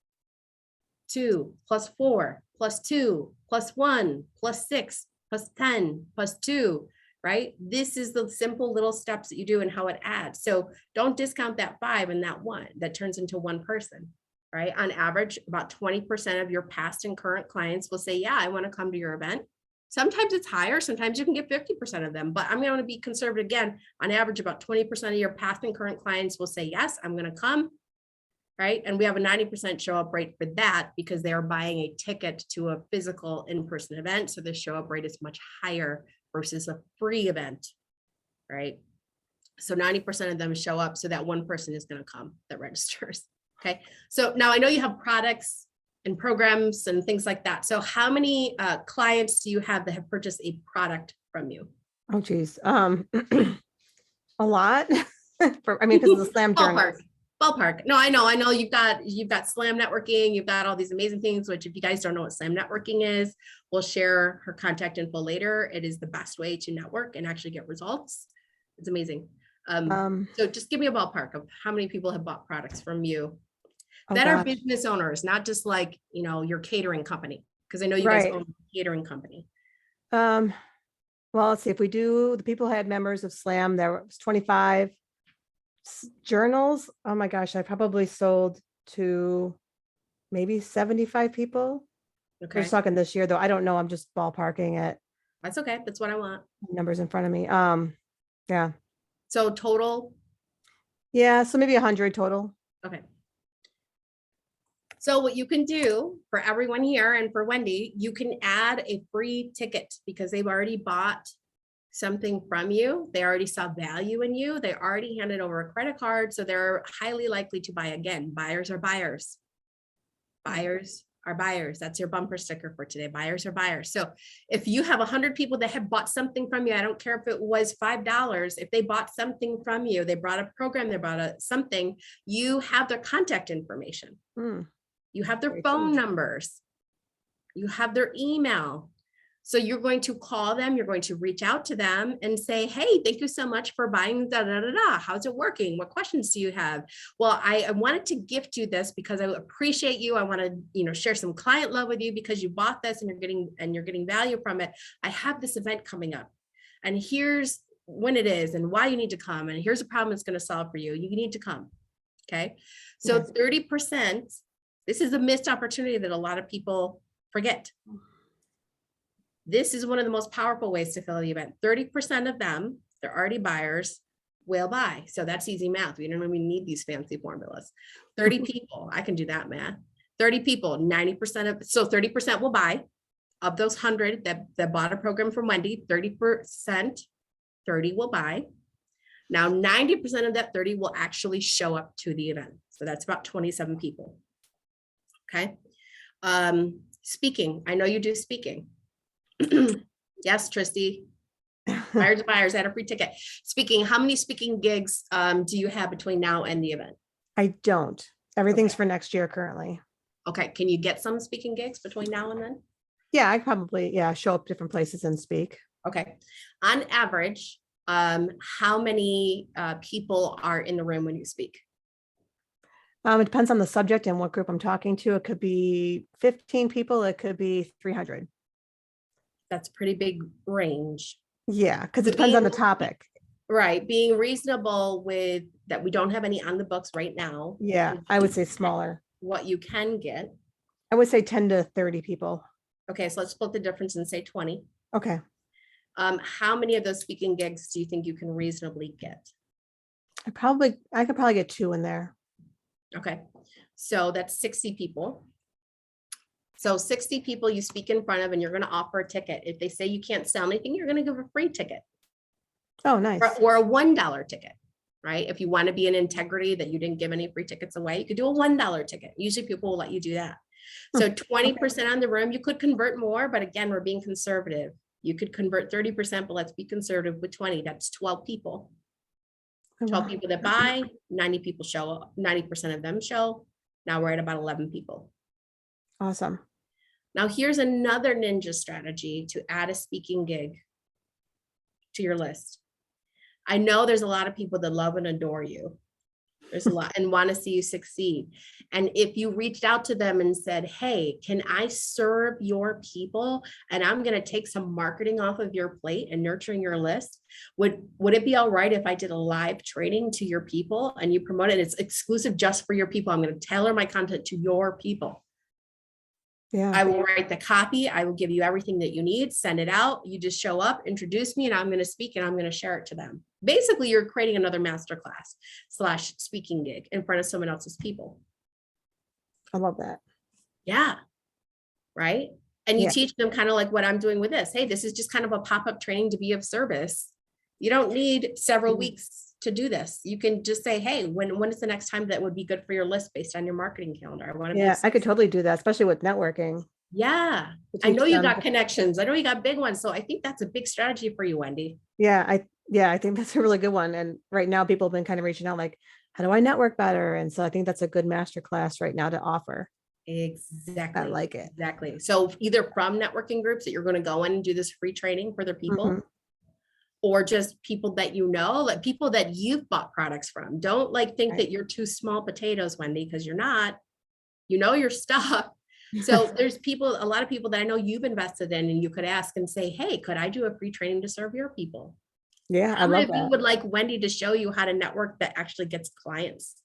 2 plus 4 plus 2 plus 1 plus 6 plus 10 plus 2, right? This is the simple little steps that you do and how it adds. So don't discount that 5 and that 1 that turns into 1 person, right? On average, about 20% of your past and current clients will say, yeah, I want to come to your event. Sometimes it's higher, sometimes you can get 50% of them, but I'm going to be conservative again. On average, about 20% of your past and current clients will say, yes, I'm going to come, right? And we have a 90% show up rate for that because they are buying a ticket to a physical in-person event. So the show up rate is much higher versus a free event, right? So 90% of them show up, so that 1 person is going to come that registers, okay? So now I know you have products and programs and things like that. So how many clients do you have that have purchased a product from you? Oh, geez. A lot. Because of the Slam journal. Ballpark. No, I know you've got Slam networking, you've got all these amazing things, which if you guys don't know what Slam networking is, we'll share her contact info later. It is the best way to network and actually get results. It's amazing. So just give me a ballpark of how many people have bought products from you that are business owners, not just like, your catering company. Because I know you guys own a catering company. Well, let's see. If we do, the people who had members of Slam, there was 25 journals. Oh my gosh, I probably sold to maybe 75 people. Okay. We're talking this year though. I don't know. I'm just ballparking it. That's okay. That's what I want. Numbers in front of me. Yeah. So total? Yeah. So maybe 100 total. Okay. So what you can do for everyone here and for Wendy, you can add a free ticket because they've already bought something from you. They already saw value in you. They already handed over a credit card. So they're highly likely to buy again. Buyers are buyers. Buyers are buyers. That's your bumper sticker for today. Buyers are buyers. So if you have 100 people that have bought something from you, I don't care if it was $5, if they bought something from you, they brought a program, they brought something, you have their contact information. Mm, You have their Very phone cool. numbers. You have their email. So you're going to call them, you're going to reach out to them and say, hey, thank you so much for buying da da da da. How's it working? What questions do you have? Well, I wanted to gift you this because I appreciate you. I want to, share some client love with you because you bought this and you're getting value from it. I have this event coming up. And here's when it is and why you need to come. And here's a problem it's going to solve for you. You need to come. Okay. So Yes. 30%, this is a missed opportunity that a lot of people forget. This is one of the most powerful ways to fill the event. 30% of them, they're already buyers, will buy. So that's easy math. We don't even need these fancy formulas. 30 people, I can do that math. 30 people, 90% of, so 30% will buy. Of those 100 that bought a program from Wendy, 30%, 30 will buy. Now 90% of that 30 will actually show up to the event. So that's about 27 people. Okay. Speaking, I know you do speaking. Yes, Tristy. Buyers and buyers at a free ticket. Speaking, how many speaking gigs do you have between now and the event? I don't. Everything's Okay. for next year currently. Okay, can you get some speaking gigs between now and then? Yeah, I probably, show up different places and speak. Okay. On average, how many people are in the room when you speak? It depends on the subject and what group I'm talking to. It could be 15 people. It could be 300. That's a pretty big range. Yeah, because it But depends on the being- topic. Right, being reasonable with that we don't have any on the books right now. Yeah, I would say smaller. What you can get. I would say 10 to 30 people. Okay, so let's split the difference and say 20. Okay. How many of those speaking gigs do you think you can reasonably get? I could probably get 2 in there. Okay, so that's 60 people. So 60 people you speak in front of and you're going to offer a ticket. If they say you can't sell anything, you're going to give a free ticket Oh, nice. or a $1 ticket, right? If you want to be in integrity that you didn't give any free tickets away, you could do a $1 ticket. Usually people will let you do that. So 20% on the room, you could convert more, but again, we're being conservative. You could convert 30%, but let's be conservative with 20. That's 12 people. Oh, 12 wow. people that buy, 90 people show up, 90% of them show. Now we're at about 11 people. Awesome. Now here's another ninja strategy to add a speaking gig to your list. I know there's a lot of people that love and adore you. There's a lot and want to see you succeed. And if you reached out to them and said, hey, can I serve your people? And I'm going to take some marketing off of your plate and nurturing your list. Would it be all right if I did a live training to your people and you promote it? It's exclusive just for your people. I'm going to tailor my content to your people. Yeah. I will write the copy. I will give you everything that you need, send it out. You just show up, introduce me, and I'm going to speak and I'm going to share it to them. Basically, you're creating another masterclass / speaking gig in front of someone else's people. I love that. Yeah. Right. And you Yeah. teach them kind of like what I'm doing with this. Hey, this is just kind of a pop-up training to be of service. You don't need several Mhm. weeks to do this. You can just say, hey, when is the next time that would be good for your list based on your marketing calendar? I want to Yeah, I could totally do that, especially with networking. Yeah. to I teach know you them. got connections. I know you got big ones. So I think that's a big strategy for you, Wendy. Yeah, I think that's a really good one. And right now people have been kind of reaching out like, how do I network better? And so I think that's a good master class right now to offer. Exactly. I like it. Exactly. So either from networking groups that you're going to go in and do this free training for their people, Mhm. or just people that you know, like people that you've bought products from. Don't like think Right. that you're two small potatoes, Wendy, because you're not. You know your stuff. So there's a lot of people that I know you've invested in, and you could ask and say, hey, could I do a free training to serve your people? Yeah, I How many love of you that. would like Wendy to show you how to network that actually gets clients?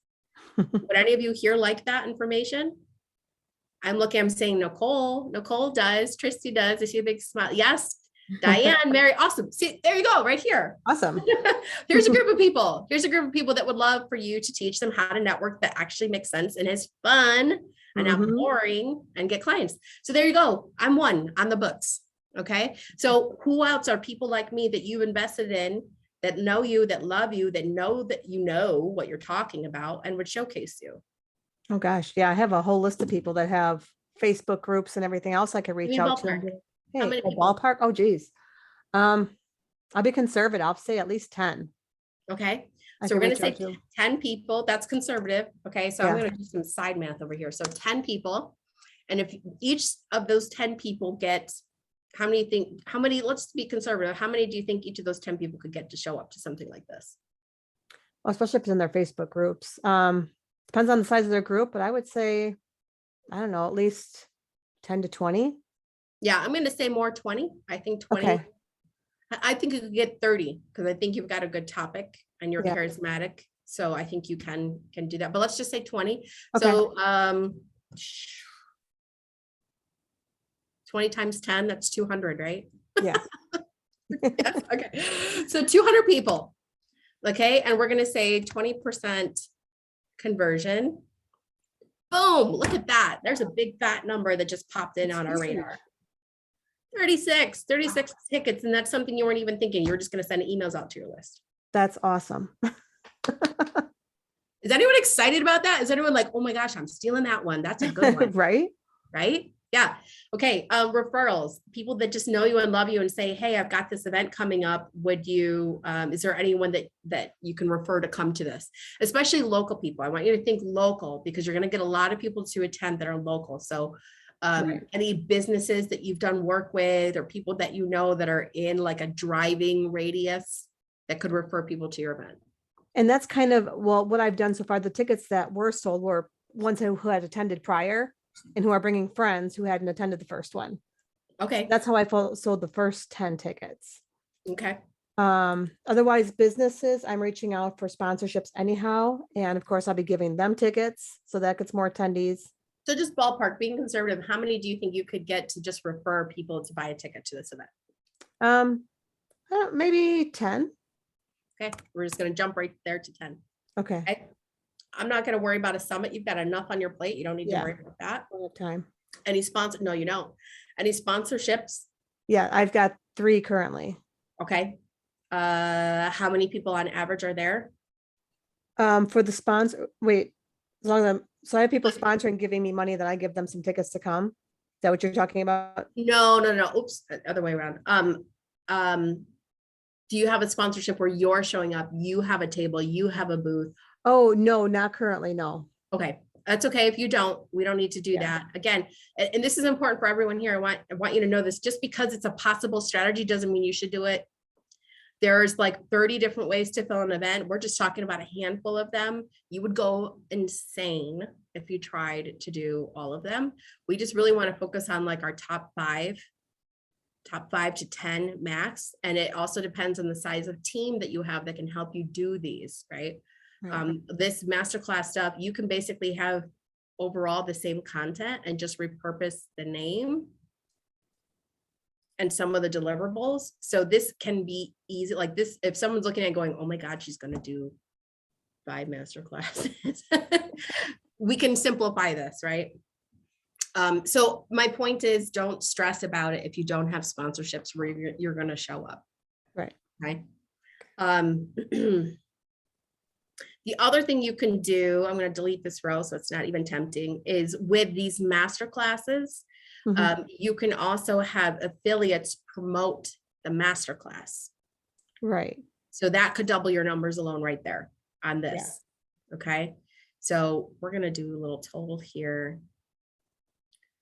Would any of you here like that information? I'm saying Nicole does, Tristy does. I see a big smile. Yes, Diane, Mary, awesome. See, there you go, right here. Awesome. Here's a group of people. Here's a group of people that would love for you to teach them how to network that actually makes sense and is fun. and out Mhm. boring and get clients. So there you go. I'm one on the books. Okay. So who else are people like me that you've invested in, that know you, that love you, that you know what you're talking about and would showcase you? Oh, gosh. Yeah. I have a whole list of people that have Facebook groups and everything else I could Give reach me a out to. ballpark. How Hey, many a people? ballpark? Oh, geez. Um, I'll be conservative. I'll say at least 10 Okay. I So could we're going reach to say out to. 10 people. That's conservative. Okay. So I'm Yeah. going to do some side math over here. So 10 people. And if each of those 10 people get, let's be conservative. How many do you think each of those 10 people could get to show up to something like this? Well, especially if it's in their Facebook groups. Depends on the size of their group, but I would say, I don't know, at least 10 to 20. Yeah, I'm going to say more 20. I think 20. Okay. I think you could get 30 because I think you've got a good topic and you're Yeah. charismatic. So I think you can do that. But let's just say 20. Okay. So 20 times 10, that's 200, right? Yeah. Yes. Okay. So 200 people. Okay. And we're going to say 20% conversion. Boom. Look at that. There's a big fat number that just popped in It's on our huge. radar. 36 tickets. And that's something you weren't even thinking. You were just going to send emails out to your list. That's awesome. Is anyone excited about that? Is anyone like, oh my gosh, I'm stealing that one. That's a good one. Right? Right? Yeah. Okay. Referrals, people that just know you and love you and say, hey, I've got this event coming up. Would you, is there anyone that you can refer to come to this? Especially local people. I want you to think local because you're going to get a lot of people to attend that are local. So Right. any businesses that you've done work with or people that you know that are in like a driving radius that could refer people to your event. And that's kind of, well, what I've done so far. The tickets that were sold were ones who had attended prior and who are bringing friends who hadn't attended the first one. Okay. That's how I sold the first 10 tickets. Okay. Otherwise, businesses, I'm reaching out for sponsorships anyhow. And of course, I'll be giving them tickets. So that gets more attendees. So just ballpark, being conservative, how many do you think you could get to just refer people to buy a ticket to this event? Maybe 10. Okay, we're just going to jump right there to 10. Okay. Okay. I'm not going to worry about a summit. You've got enough on your plate. You don't need to Yeah. worry about that. All the time. Any sponsor? No, you don't. Any sponsorships? Yeah, I've got 3 currently. Okay. How many people on average are there? For the sponsor, wait, as long as so I have people sponsoring, giving me money, then I give them some tickets to come. Is that what you're talking about? No. Oops, other way around. Do you have a sponsorship where you're showing up? You have a table, you have a booth. Oh, no, not currently. No. Okay, that's okay if you don't. We don't need to do Yeah. that. Again, and this is important for everyone here. I want you to know this. Just because it's a possible strategy doesn't mean you should do it. There's like 30 different ways to fill an event. We're just talking about a handful of them. You would go insane if you tried to do all of them. We just really want to focus on like our top 5 to 10 max. And it also depends on the size of team that you have that can help you do these, right? Right. This masterclass stuff, you can basically have overall the same content and just repurpose the name and some of the deliverables. So this can be easy. Like this, if someone's looking at it going, oh my God, she's going to do 5 masterclasses. We can simplify this, right? So my point is, don't stress about it if you don't have sponsorships where you're going to show up. Right. Right. The other thing you can do, I'm going to delete this row so it's not even tempting, is with these master classes, Mhm. you can also have affiliates promote the masterclass. Right. So that could double your numbers alone right there on this. Okay. So we're going to do a little total here.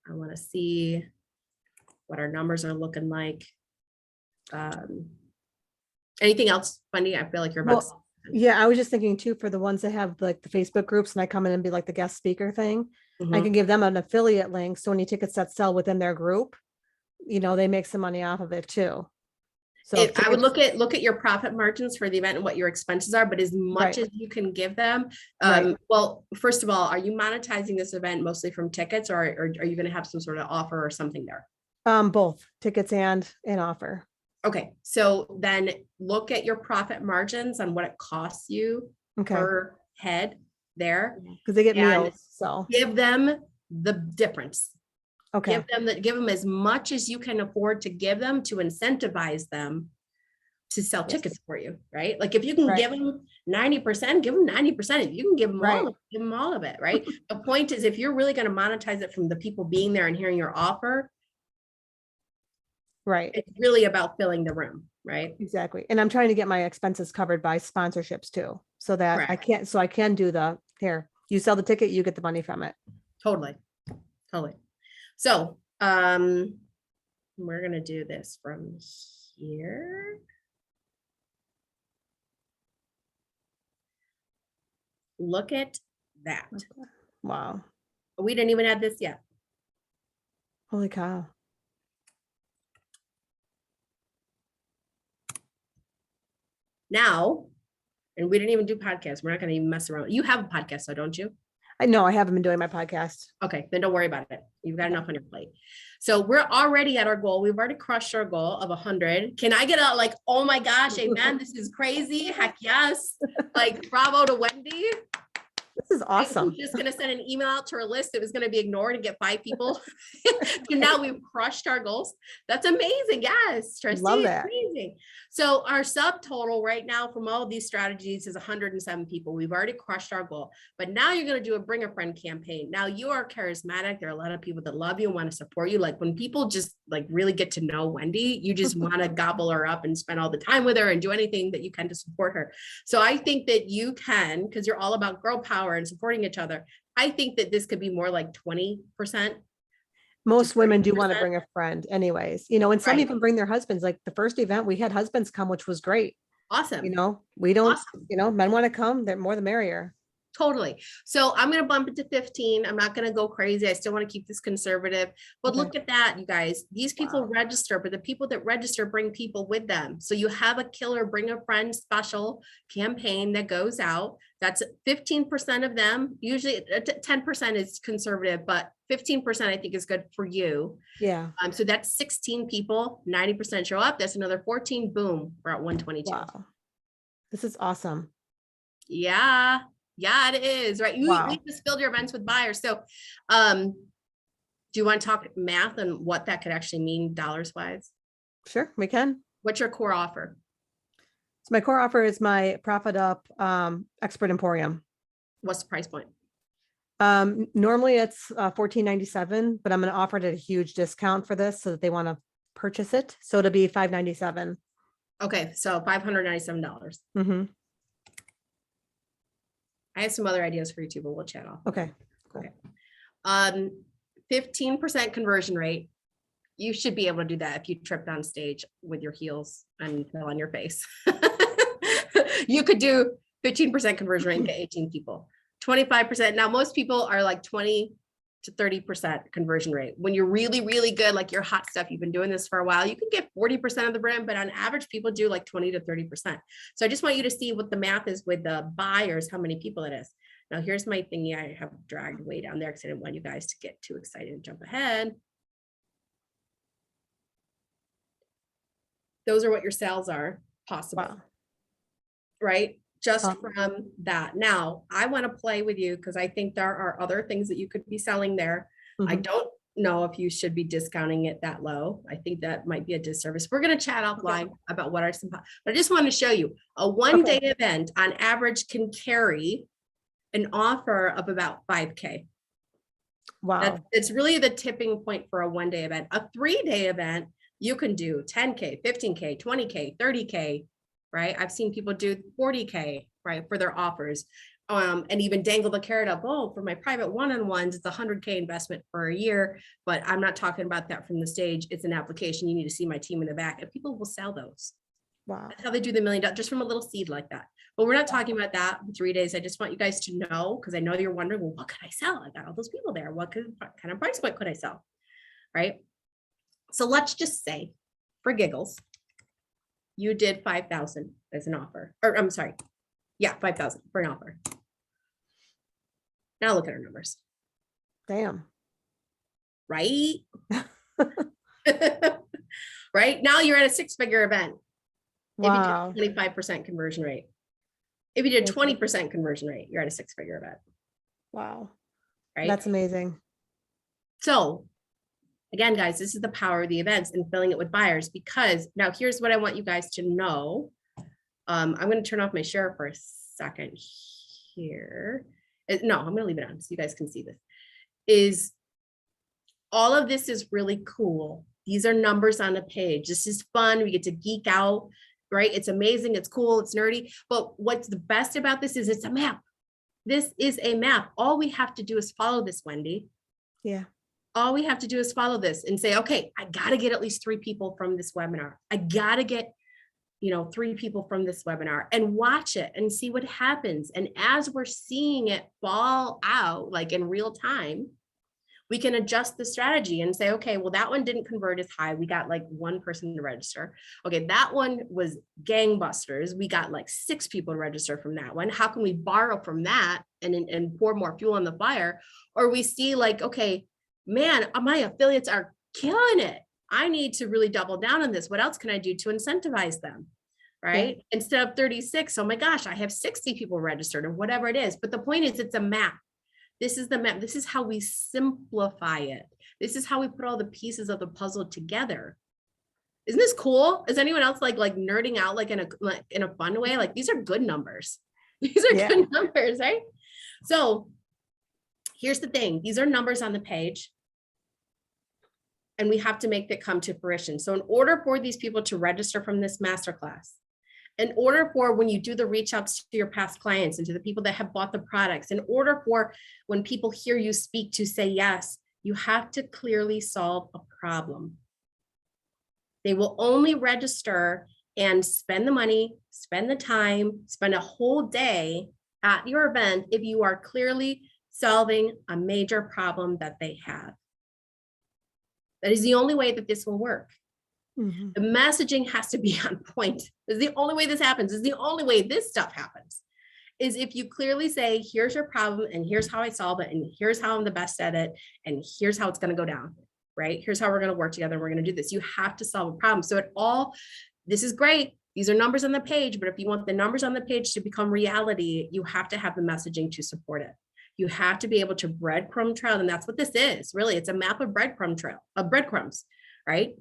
I want to see what our numbers are looking like. Anything else, Wendy? I feel like you're about to. Yeah, I was just thinking too, for the ones that have like the Facebook groups and I come in and be like the guest speaker thing, I can give them an affiliate link. So any tickets that sell within their group, they make some money off of it too. So I would look at your profit margins for the event and what your expenses are, but as much as you can give them. Right. Well, first of all, are you monetizing this event mostly from tickets, or are you going to have some sort of offer or something there? Both tickets and an offer. Okay, so then look at your profit margins on what it costs you Okay. per head there. Because they get And meals. So give them the difference. Okay. Give them as much as you can afford to give them to incentivize them to sell Yes. tickets for you, right? Like if you can Right. give them 90%, give them 90%. If you can give them Right. give them all of it, right? The point is, if you're really going to monetize it from the people being there and hearing your offer, Right. it's really about filling the room, right? Exactly. And I'm trying to get my expenses covered by sponsorships too, so that Correct. I can do the, here, you sell the ticket, you get the money from it. Totally. So, we're going to do this from here. Look at that. Wow. We didn't even add this yet. Holy cow. Now, and we didn't even do podcasts. We're not going to even mess around. You have a podcast, so don't you? I know I haven't been doing my podcast. Okay, then don't worry about it. You've got enough on your plate. So we're already at our goal. We've already crushed our goal of 100. Can I get a like, oh my gosh, amen, this is crazy. Heck yes. Like bravo to Wendy. This is awesome. I'm just going to send an email out to her list. It was going to be ignored and get 5 people. And now we've crushed our goals. That's amazing. Yes. Tracy, Love that. amazing. So our subtotal right now from all of these strategies is 107 people. We've already crushed our goal, but now you're going to do a bring a friend campaign. Now you are charismatic. There are a lot of people that love you and want to support you. Like when people just like really get to know Wendy, you just want to gobble her up and spend all the time with her and do anything that you can to support her. So I think that you can, because you're all about girl power and supporting each other. I think that this could be more like 20%. Most women do want to 30%. bring a friend anyways, you know, and some Right. even bring their husbands. Like the first event, we had husbands come, which was great. Awesome. You know, we don't, Awesome. you know, men want to come, they're more the merrier. Totally. So I'm going to bump it to 15. I'm not going to go crazy. I still want to keep this conservative, but Okay. look at that, you guys. These people Wow. register, but the people that register bring people with them. So you have a killer bring a friend special campaign that goes out. That's 15% of them. Usually 10% is conservative, but 15% I think is good for you. Yeah. So that's 16 people, 90% show up. That's another 14. Boom. We're at 122. Wow. This is awesome. Yeah. Yeah, it is, right? Wow. You just build your events with buyers. So do you want to talk math and what that could actually mean dollars wise? Sure, we can. What's your core offer? So my core offer is my Profit Up Expert Emporium. What's the price point? Normally it's $14.97, but I'm going to offer it at a huge discount for this so that they want to purchase it. So it'll be $5.97. Okay, so $597. Mm-hmm. I have some other ideas for you too, but we'll chat off. Okay. 15% conversion rate. You should be able to do that if you tripped on stage with your heels and fell on your face. You could do 15% conversion rate and get 18 people. 25%. Now, most people are like 20 to 30% conversion rate. When you're really, really good, like your hot stuff, you've been doing this for a while, you can get 40% of the brand, but on average, people do like 20 to 30%. So I just want you to see what the math is with the buyers, how many people it is. Now, here's my thingy. I have dragged way down there because I didn't want you guys to get too excited and jump ahead. Those are what your sales are possible, Wow. right? Just Wow. from that. Now, I want to play with you because I think there are other things that you could be selling there. I Mhm. don't know if you should be discounting it that low. I think that might be a disservice. We're going to chat offline about what are some, but I just want to show you a one-day event on average can carry an offer of about 5K. Wow. It's really the tipping point for a one-day event. A 3-day event, you can do 10K, 15K, 20K, 30K, right? I've seen people do 40K, right, for their offers. And even dangle the carrot up, oh, for my private one-on-ones, it's a 100K investment for a year, but I'm not talking about that from the stage. It's an application. You need to see my team in the back, and people will sell those. Wow. That's how they do the $1 million, just from a little seed like that. But we're not talking about that in 3 days. I just want you guys to know, because I know you're wondering, well, what could I sell? I got all those people there. What kind of price point could I sell? Right? So let's just say, for giggles, you did 5,000 as an offer, or I'm sorry. Yeah, 5,000 for an offer. Now look at our numbers, Damn. right? Right? Now you're at a 6-figure event. Wow. If you did 25% conversion rate. If you did 20% conversion rate, you're at a 6-figure event, Wow. right? That's amazing. So again, guys, this is the power of the events and filling it with buyers, because now here's what I want you guys to know. I'm going to turn off my share for a second here. No, I'm going to leave it on so you guys can see this. Is all of this is really cool. These are numbers on a page. This is fun. We get to geek out, right? It's amazing. It's cool. It's nerdy. But what's the best about this is it's a map. This is a map. All we have to do is follow this, Wendy. Yeah. All we have to do is follow this and say, okay, I got to get at least 3 people from this webinar. I got to get, 3 people from this webinar, and watch it and see what happens. And as we're seeing it fall out, like in real time, we can adjust the strategy and say, okay, well, that one didn't convert as high. We got like 1 person to register. Okay, that one was gangbusters. We got like 6 people to register from that one. How can we borrow from that and pour more fuel on the fire? Or we see like, okay, man, my affiliates are killing it. I need to really double down on this. What else can I do to incentivize them? Right? Yeah. Instead of 36, oh my gosh, I have 60 people registered or whatever it is. But the point is, it's a map. This is the map. This is how we simplify it. This is how we put all the pieces of the puzzle together. Isn't this cool? Is anyone else like nerding out like in a fun way? Like these are good numbers. These are good numbers, right? So here's the thing. These are numbers on the page. And we have to make that come to fruition. So in order for these people to register from this masterclass, in order for when you do the reach outs to your past clients and to the people that have bought the products, in order for when people hear you speak to say yes, you have to clearly solve a problem. They will only register and spend the money, spend the time, spend a whole day at your event if you are clearly solving a major problem that they have. That is the only way that this will work. Mm-hmm. The messaging has to be on point. This is the only way this happens. This is the only way this stuff happens. Is if you clearly say, here's your problem and here's how I solve it and here's how I'm the best at it and here's how it's going to go down, right? Here's how we're going to work together and we're going to do this. You have to solve a problem. So this is great. These are numbers on the page, but if you want the numbers on the page to become reality, you have to have the messaging to support it. You have to be able to breadcrumb trail, and that's what this is. Really, it's a map of breadcrumbs, right?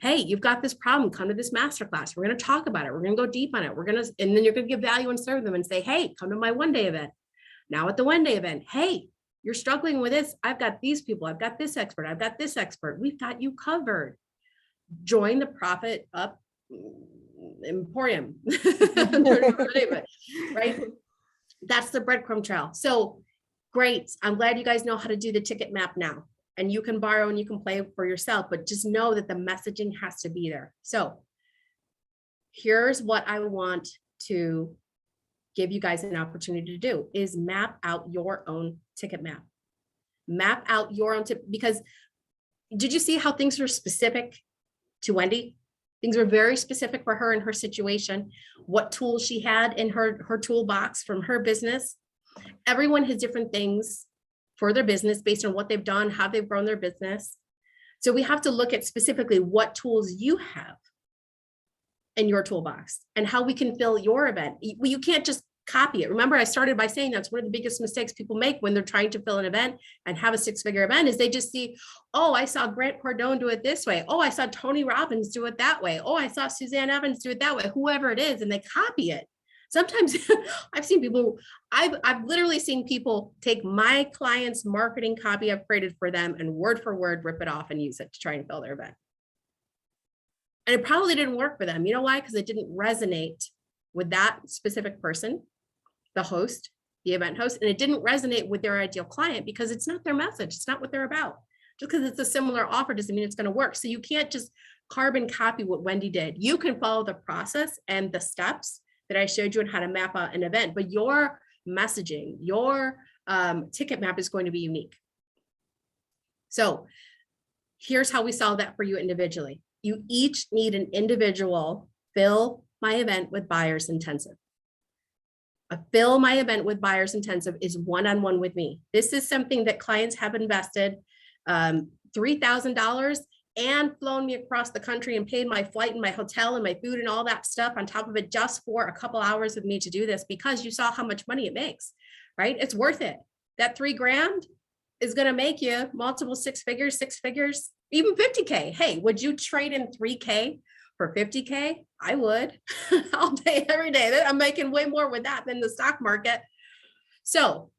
Hey, you've got this problem. Come to this masterclass. We're going to talk about it. We're going to go deep on it. And then you're going to give value and serve them and say, hey, come to my one-day event. Now at the one-day event, hey, you're struggling with this. I've got these people. I've got this expert. I've got this expert. We've got you covered. Join the Profit Up Emporium, right? That's the breadcrumb trail. So great. I'm glad you guys know how to do the ticket map now. And you can borrow and you can play for yourself, but just know that the messaging has to be there. So here's what I want to give you guys an opportunity to do is map out your own ticket map. Map out your own tip, because did you see how things were specific to Wendy? Things were very specific for her and her situation, what tools she had in her toolbox from her business. Everyone has different things for their business based on what they've done, how they've grown their business. So we have to look at specifically what tools you have in your toolbox and how we can fill your event. You can't just copy it. Remember, I started by saying that's one of the biggest mistakes people make when they're trying to fill an event and have a 6-figure event is they just see, oh, I saw Grant Cardone do it this way. Oh, I saw Tony Robbins do it that way. Oh, I saw Suzanne Evans do it that way, whoever it is, and they copy it. Sometimes I've seen people, I've literally seen people take my client's marketing copy I've created for them and word for word, rip it off and use it to try and fill their event. And it probably didn't work for them. You know why? Because it didn't resonate with that specific person, the host, the event host, and it didn't resonate with their ideal client because it's not their message. It's not what they're about. Just because it's a similar offer doesn't mean it's going to work. So you can't just carbon copy what Wendy did. You can follow the process and the steps that I showed you on how to map out an event, but your messaging, your ticket map is going to be unique. So here's how we solve that for you individually. You each need an individual Fill My Event with Buyers Intensive. A Fill My Event with Buyers Intensive is one-on-one with me. This is something that clients have invested $3,000 and flown me across the country and paid my flight and my hotel and my food and all that stuff on top of it just for a couple hours with me to do this because you saw how much money it makes, right? It's worth it. That $3,000, is going to make you multiple six figures, even 50K. Hey, would you trade in 3K for 50K? I would all day, every day. I'm making way more with that than the stock market. So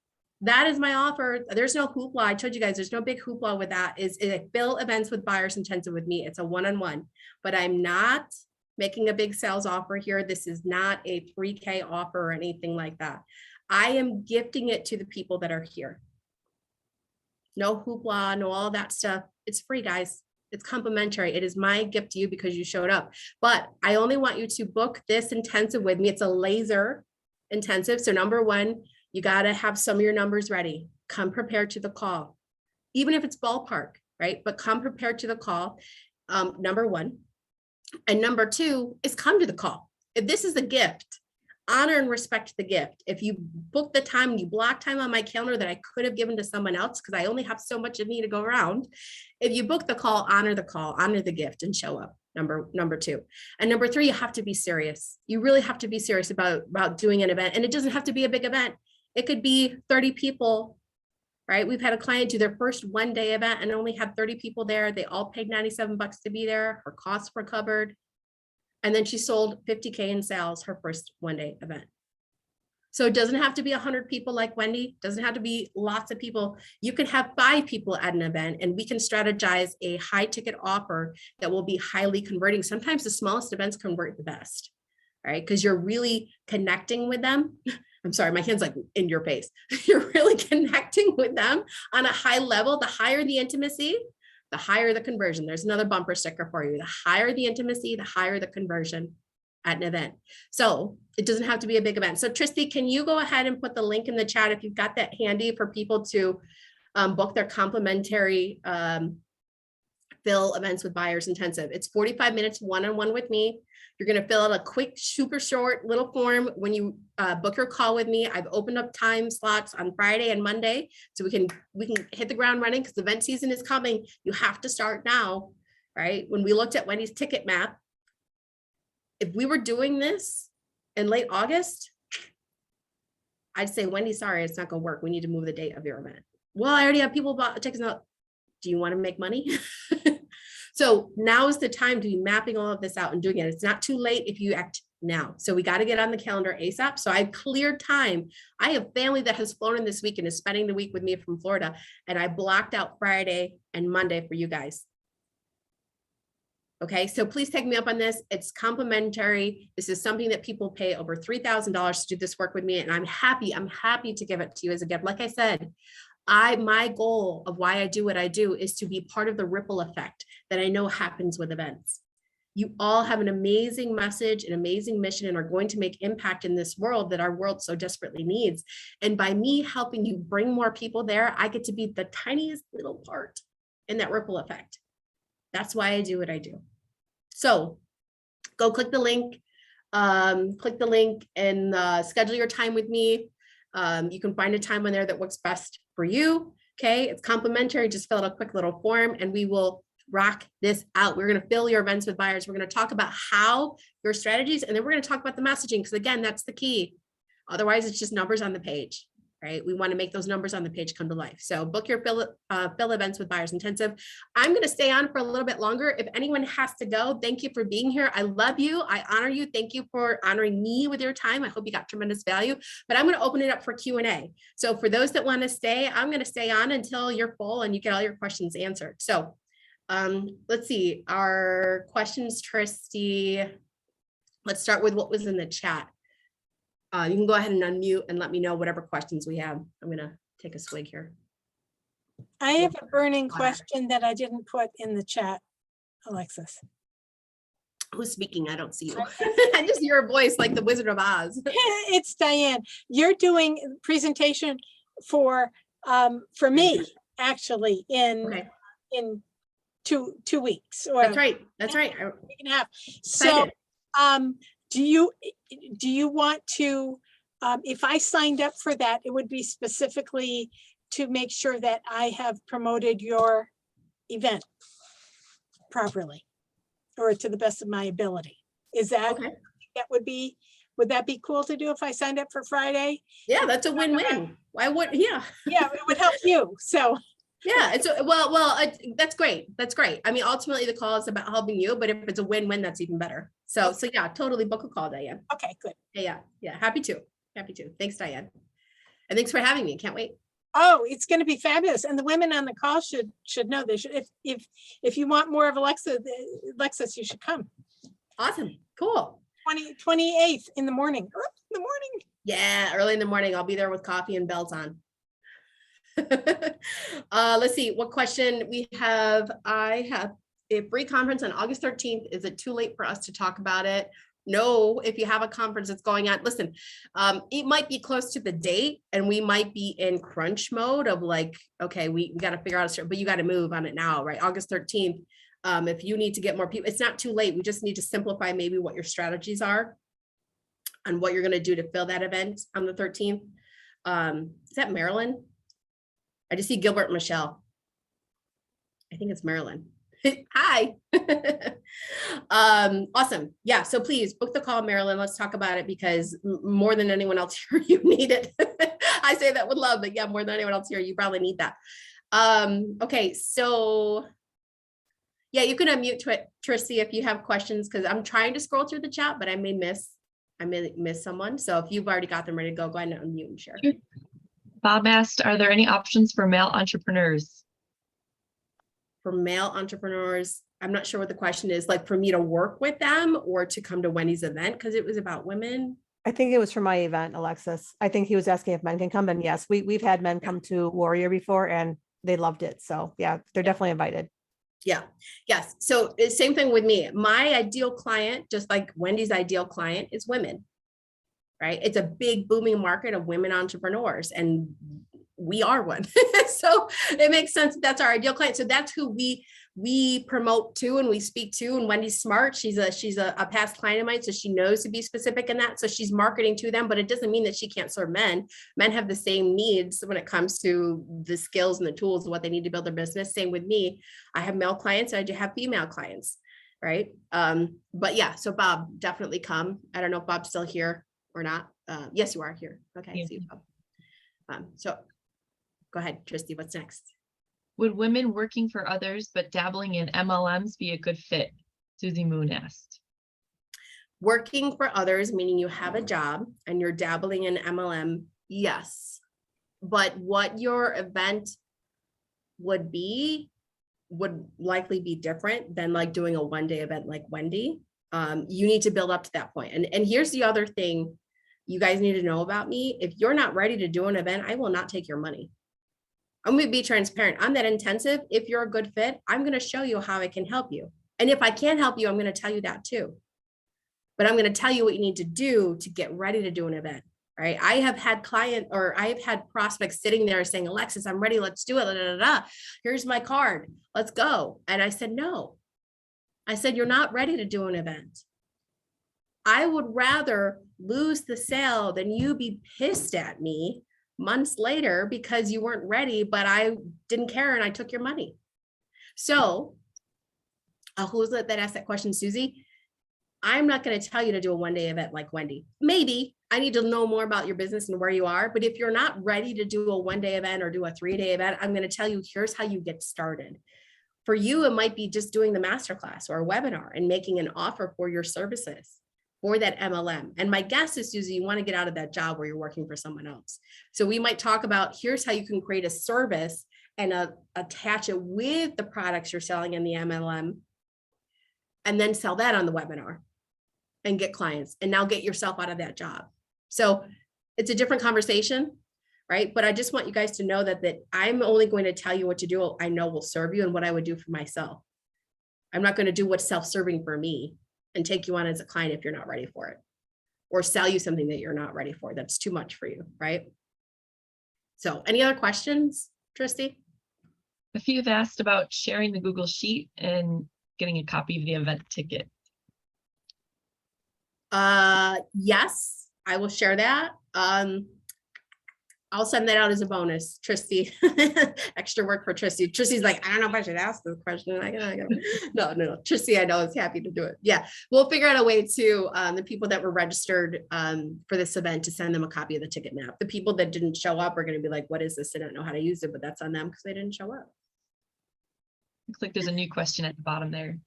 that is my offer. There's no hoopla. I told you guys, there's no big hoopla with that. Is Fill Events with Buyers Intensive with me. It's a one-on-one, but I'm not making a big sales offer here. This is not a 3K offer or anything like that. I am gifting it to the people that are here. No hoopla, no all that stuff. It's free, guys. It's complimentary. It is my gift to you because you showed up. But I only want you to book this intensive with me. It's a laser intensive. So number one, you got to have some of your numbers ready. Come prepared to the call, even if it's ballpark, right? But come prepared to the call, number one. And number two is come to the call. If this is a gift, honor and respect the gift. If you book the time, you block time on my calendar that I could have given to someone else because I only have so much of me to go around. If you book the call, honor the gift and show up. Number two. And number three, you have to be serious. You really have to be serious about doing an event. And it doesn't have to be a big event. It could be 30 people, right? We've had a client do their first one-day event and only had 30 people there. They all paid $97 to be there. Her costs were covered. And then she sold 50K in sales her first one-day event. So it doesn't have to be 100 people like Wendy. It doesn't have to be lots of people. You could have 5 people at an event and we can strategize a high ticket offer that will be highly converting. Sometimes the smallest events convert the best, right? Because you're really connecting with them. I'm sorry, my hand's like in your face. You're really connecting with them on a high level. The higher the intimacy, the higher the conversion. There's another bumper sticker for you. The higher the intimacy, the higher the conversion at an event. So it doesn't have to be a big event. So Tristy, can you go ahead and put the link in the chat if you've got that handy for people to book their complimentary Fill Events with Buyers Intensive. It's 45 minutes one-on-one with me. You're going to fill out a quick, super short little form when you book your call with me. I've opened up time slots on Friday and Monday, so we can hit the ground running because event season is coming. You have to start now, right? When we looked at Wendy's ticket map, if we were doing this in late August, I'd say, Wendy, sorry, it's not going to work. We need to move the date of your event. Well, I already have people bought tickets out. Do you want to make money? So now is the time to be mapping all of this out and doing it. It's not too late if you act now. So we got to get on the calendar ASAP. So I've cleared time. I have family that has flown in this week and is spending the week with me from Florida. And I blocked out Friday and Monday for you guys. Okay, so please take me up on this. It's complimentary. This is something that people pay over $3,000 to do this work with me. And I'm happy to give it to you as a gift. Like I said, my goal of why I do what I do is to be part of the ripple effect that I know happens with events. You all have an amazing message, an amazing mission, and are going to make impact in this world that our world so desperately needs. And by me helping you bring more people there, I get to be the tiniest little part in that ripple effect. That's why I do what I do. So go click the link and schedule your time with me. You can find a time on there that works best for you. Okay, it's complimentary. Just fill out a quick little form and we will rock this out. We're going to fill your events with buyers. We're going to talk about how your strategies, and then we're going to talk about the messaging, because again, that's the key. Otherwise, it's just numbers on the page, right? We want to make those numbers on the page come to life. So book your Fill Events with Buyers Intensive. I'm going to stay on for a little bit longer. If anyone has to go, thank you for being here. I love you. I honor you. Thank you for honoring me with your time. I hope you got tremendous value, but I'm going to open it up for Q&A. So for those that want to stay, I'm going to stay on until you're full and you get all your questions answered. So let's see our questions, Tristy. Let's start with what was in the chat. You can go ahead and unmute and let me know whatever questions we have. I'm going to take a swig here. I have a burning question that I didn't put in the chat, Alexis. Who's speaking? I don't see you. I just hear a voice like the Wizard of Oz. It's Diane. You're doing a presentation for me, actually, in 2 weeks. Or That's right. That's right. week and a half. So do you want to, if I signed up for that, it would be specifically to make sure that I have promoted your event properly or to the best of my ability? Is that, Okay. that would be Would that be cool to do if I signed up for Friday? Yeah, that's a win-win. Why would, yeah. Yeah, it would help you. So, Yeah, it's, that's great. That's great. I mean, ultimately the call is about helping you, but if it's a win-win, that's even better. So yeah, totally book a call, Diane. okay, good. Yeah. Happy to. Thanks, Diane. And thanks for having me. Can't wait. Oh, it's going to be fabulous. And the women on the call should know they should, if you want more of Alexis, you should come. Awesome. Cool. 28th in the morning, Yeah, early in the morning. I'll be there with coffee and bells on. Let's see what question we have. I have a free conference on August 13th. Is it too late for us to talk about it? No, if you have a conference that's going on, listen, it might be close to the date and we might be in crunch mode of like, okay, we got to figure out, but you got to move on it now, right? August 13th. If you need to get more people, it's not too late. We just need to simplify maybe what your strategies are and what you're going to do to fill that event on the 13th. Is that Maryland? I just see Gilbert and Michelle. I think it's Maryland. Hi. Awesome. Yeah. So please book the call, Marilyn. Let's talk about it because more than anyone else here, you need it. I say that with love, but yeah, more than anyone else here, you probably need that. Okay. So yeah, you can unmute Tristy if you have questions because I'm trying to scroll through the chat, but I may miss someone. So if you've already got them ready to go ahead and unmute and share. Bob asked, are there any options for male entrepreneurs? For male entrepreneurs, I'm not sure what the question is, like for me to work with them or to come to Wendy's event because it was about women. I think it was for my event, Alexis. I think he was asking if men can come, and yes, we've had men come to Warrior before and they loved it. So yeah, they're definitely invited. Yeah. Yes. So it's same thing with me. My ideal client, just like Wendy's ideal client, is women, right? It's a big booming market of women entrepreneurs and we are one. So it makes sense. That's our ideal client. So that's who we promote to and we speak to. And Wendy's smart. She's a past client of mine. So she knows to be specific in that. So she's marketing to them, but it doesn't mean that she can't serve men. Men have the same needs when it comes to the skills and the tools of what they need to build their business. Same with me. I have male clients. I do have female clients. Right. But yeah, so Bob, definitely come. I don't know if Bob's still here or not. Yes, you are here. Okay. I see you, Bob. So go ahead, Tristy, what's next? Would women working for others but dabbling in MLMs be a good fit? Susie Moon asked. Working for others, meaning you have a job and you're dabbling in MLM, yes. But what your event would likely be different than like doing a one-day event like Wendy. You need to build up to that point. And here's the other thing you guys need to know about me. If you're not ready to do an event, I will not take your money. I'm going to be transparent. I'm that intensive. If you're a good fit, I'm going to show you how I can help you. And if I can't help you, I'm going to tell you that too. But I'm going to tell you what you need to do to get ready to do an event, right? I have had prospects sitting there saying, Alexis, I'm ready. Let's do it. Da, da, da, da. Here's my card. Let's go. And I said, no. I said, you're not ready to do an event. I would rather lose the sale than you be pissed at me months later because you weren't ready, but I didn't care and I took your money. So who was it that asked that question, Susie? I'm not going to tell you to do a one-day event like Wendy. Maybe I need to know more about your business and where you are. But if you're not ready to do a one-day event or do a 3-day event, I'm going to tell you, here's how you get started. For you, it might be just doing the masterclass or a webinar and making an offer for your services for that MLM. And my guess is, Susie, you want to get out of that job where you're working for someone else. So we might talk about, here's how you can create a service and attach it with the products you're selling in the MLM, and then sell that on the webinar and get clients and now get yourself out of that job. So it's a different conversation, right? But I just want you guys to know that I'm only going to tell you what to do. I know will serve you and what I would do for myself. I'm not going to do what's self-serving for me and take you on as a client if you're not ready for it, or sell you something that you're not ready for. That's too much for you, right? So any other questions, Tristy? A few have asked about sharing the Google Sheet and getting a copy of the event ticket. Yes, I will share that. I'll send that out as a bonus, Tristy. Extra work for Tristy. Tristy's like, I don't know if I should ask this question. No. Tristy, I know is happy to do it. Yeah, we'll figure out a way to the people that were registered for this event to send them a copy of the ticket map. The people that didn't show up are going to be like, what is this? I don't know how to use it, but that's on them because they didn't show up. Looks like there's a new question at the bottom there.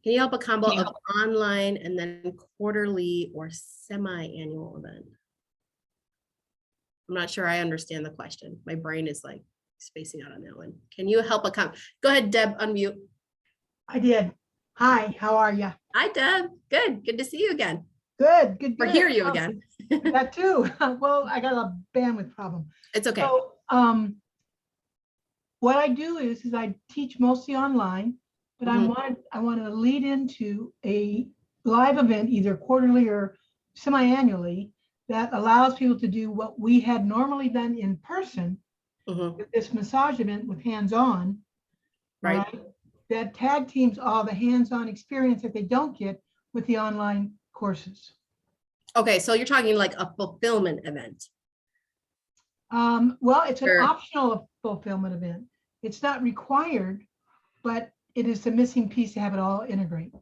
Can you help a combo Can you of online and then quarterly or semi-annual event? I'm not sure I understand the question. My brain is like spacing out on that one. Can you help Go ahead, Deb, unmute. I did. Hi, how are you? Hi, Deb. Good to see you again. Good, good, Or good. hear you again. That too. Well, I got a bandwidth problem. It's okay. So, what I do is I teach mostly online, but Mhm. I want to lead into a live event, either quarterly or semi-annually, that allows people to do what we had normally done in person Mhm. with this massage event with hands-on. Right. That tag teams all the hands-on experience that they don't get with the online courses. Okay, so you're talking like a fulfillment event. Well, it's an Sure. optional fulfillment event. It's not required, but it is the missing piece to have it all integrate.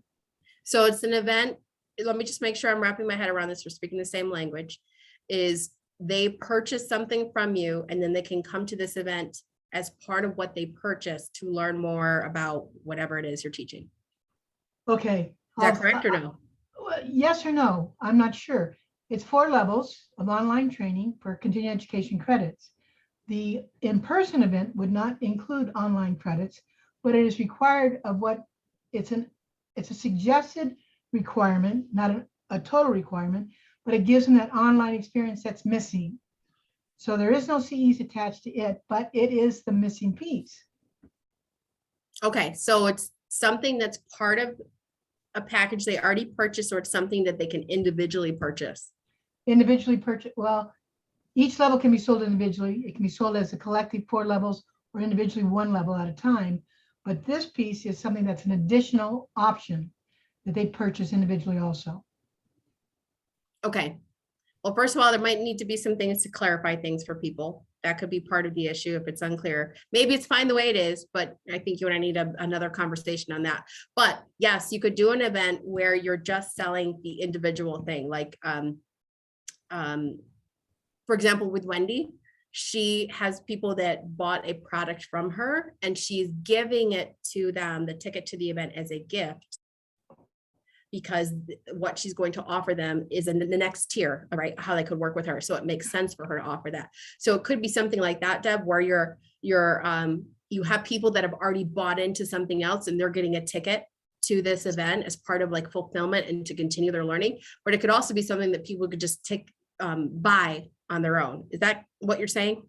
So it's an event. Let me just make sure I'm wrapping my head around this. We're speaking the same language. Is they purchase something from you and then they can come to this event as part of what they purchased to learn more about whatever it is you're teaching. Okay. Is that correct or no? Well, yes or no? I'm not sure. It's 4 levels of online training for continuing education credits. The in-person event would not include online credits, but it is required of what it's a suggested requirement, not a total requirement, but it gives them that online experience that's missing. So there is no CEs attached to it, but it is the missing piece. Okay, so it's something that's part of a package they already purchased, or it's something that they can individually purchase. Individually purchased, well, each level can be sold individually. It can be sold as a collective 4 levels or individually 1 level at a time. But this piece is something that's an additional option that they purchase individually also. Okay. Well, first of all, there might need to be some things to clarify things for people. That could be part of the issue if it's unclear. Maybe it's fine the way it is, but I think you and I need another conversation on that. But yes, you could do an event where you're just selling the individual thing. Like, for example, with Wendy, she has people that bought a product from her and she's giving it to them, the ticket to the event, as a gift, because what she's going to offer them is in the next tier, right? How they could work with her. So it makes sense for her to offer that. So it could be something like that, Deb, where you have people that have already bought into something else and they're getting a ticket to this event as part of like fulfillment and to continue their learning. But it could also be something that people could just buy on their own. Is that what you're saying?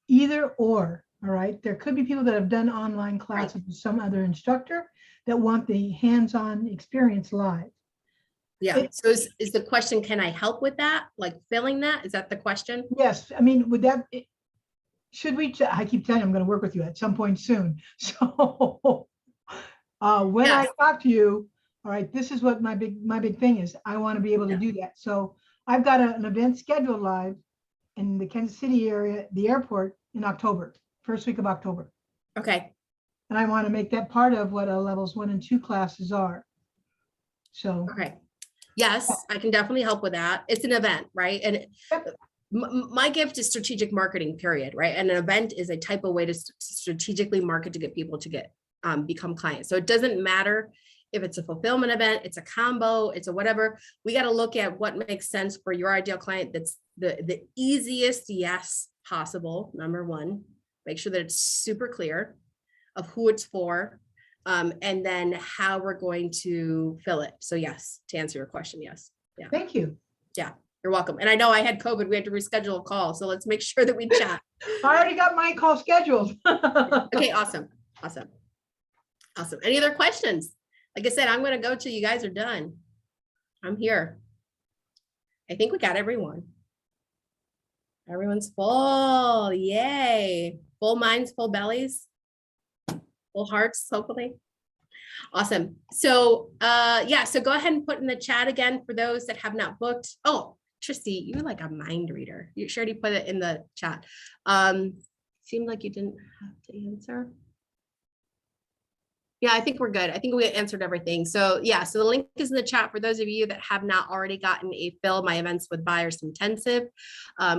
Either or, all right? There could be people that have done online classes with some other instructor that want the hands-on experience live. Yeah. So is the question, can I help with that? Like filling that? Is that the question? Yes, I mean, would that, should we, I keep telling you, I'm going to work with you at some point soon. So when Yes. I talk to you, all right, this is what my big thing is. I want to be able to do that. So I've got an event scheduled live in the Kansas City area, the airport, in October, first week of October. Okay. And I want to make that part of what levels 1 and 2 classes are. So. Okay. Yes, I can definitely help with that. It's an event, right? And my gift is strategic marketing, period, right? And an event is a type of way to strategically market to get people to become clients. So it doesn't matter if it's a fulfillment event, it's a combo, it's a whatever. We got to look at what makes sense for your ideal client. That's the easiest yes possible. Number one, make sure that it's super clear of who it's for, and then how we're going to fill it. So yes, to answer your question, yes. Yeah. Thank you. Yeah, you're welcome. And I know I had COVID, we had to reschedule a call. So let's make sure that we chat. I already got my call scheduled. Okay, awesome. Any other questions? Like I said, I'm going to go till you guys are done. I'm here. I think we got everyone. Everyone's full. Yay. Full minds, full bellies, full hearts, hopefully. Awesome. So yeah, so go ahead and put in the chat again for those that have not booked. Oh, Tristy, you're like a mind reader. You sure already put it in the chat. Seemed like you didn't have to answer. Yeah, I think we're good. I think we answered everything. So yeah, so the link is in the chat for those of you that have not already gotten a Fill My Events with Buyers intensive.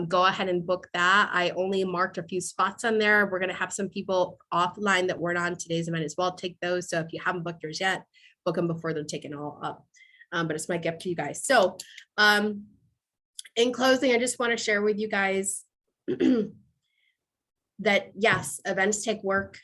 Go ahead and book that. I only marked a few spots on there. We're gonna have some people offline that weren't on today's event as well. Take those. So if you haven't booked yours yet, book them before they're taken all up. But it's my gift to you guys. So in closing, I just want to share with you guys that yes, events take work,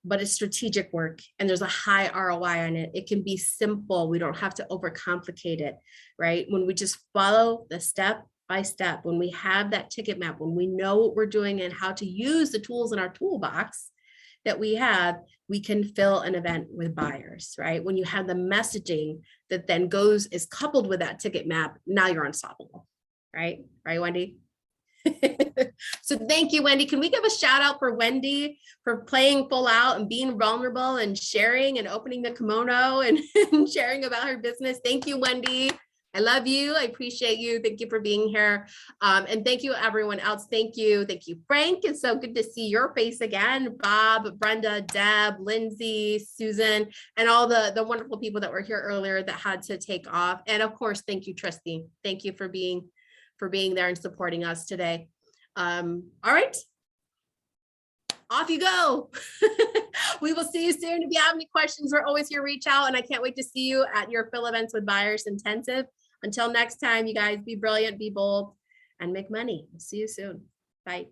but it's strategic work and there's a high ROI on it. It can be simple. We don't have to overcomplicate it, right? When we just follow the step by step, when we have that ticket map, when we know what we're doing and how to use the tools in our toolbox that we have, we can fill an event with buyers, right? When you have the messaging that then is coupled with that ticket map, now you're unstoppable, right? Right, Wendy? So thank you, Wendy. Can we give a shout out for Wendy for playing full out and being vulnerable and sharing and opening the kimono and sharing about her business? Thank you, Wendy. I love you. I appreciate you. Thank you for being here. And thank you, everyone else. Thank you. Thank you, Frank. It's so good to see your face again. Bob, Brenda, Deb, Lindsay, Susan, and all the wonderful people that were here earlier that had to take off. And of course, thank you, Tristy. Thank you for being there and supporting us today. All right. Off you go. We will see you soon. If you have any questions, we're always here, reach out. And I can't wait to see you at your Fill Events with Buyers intensive. Until next time, you guys be brilliant, be bold, and make money. We'll see you soon. Bye.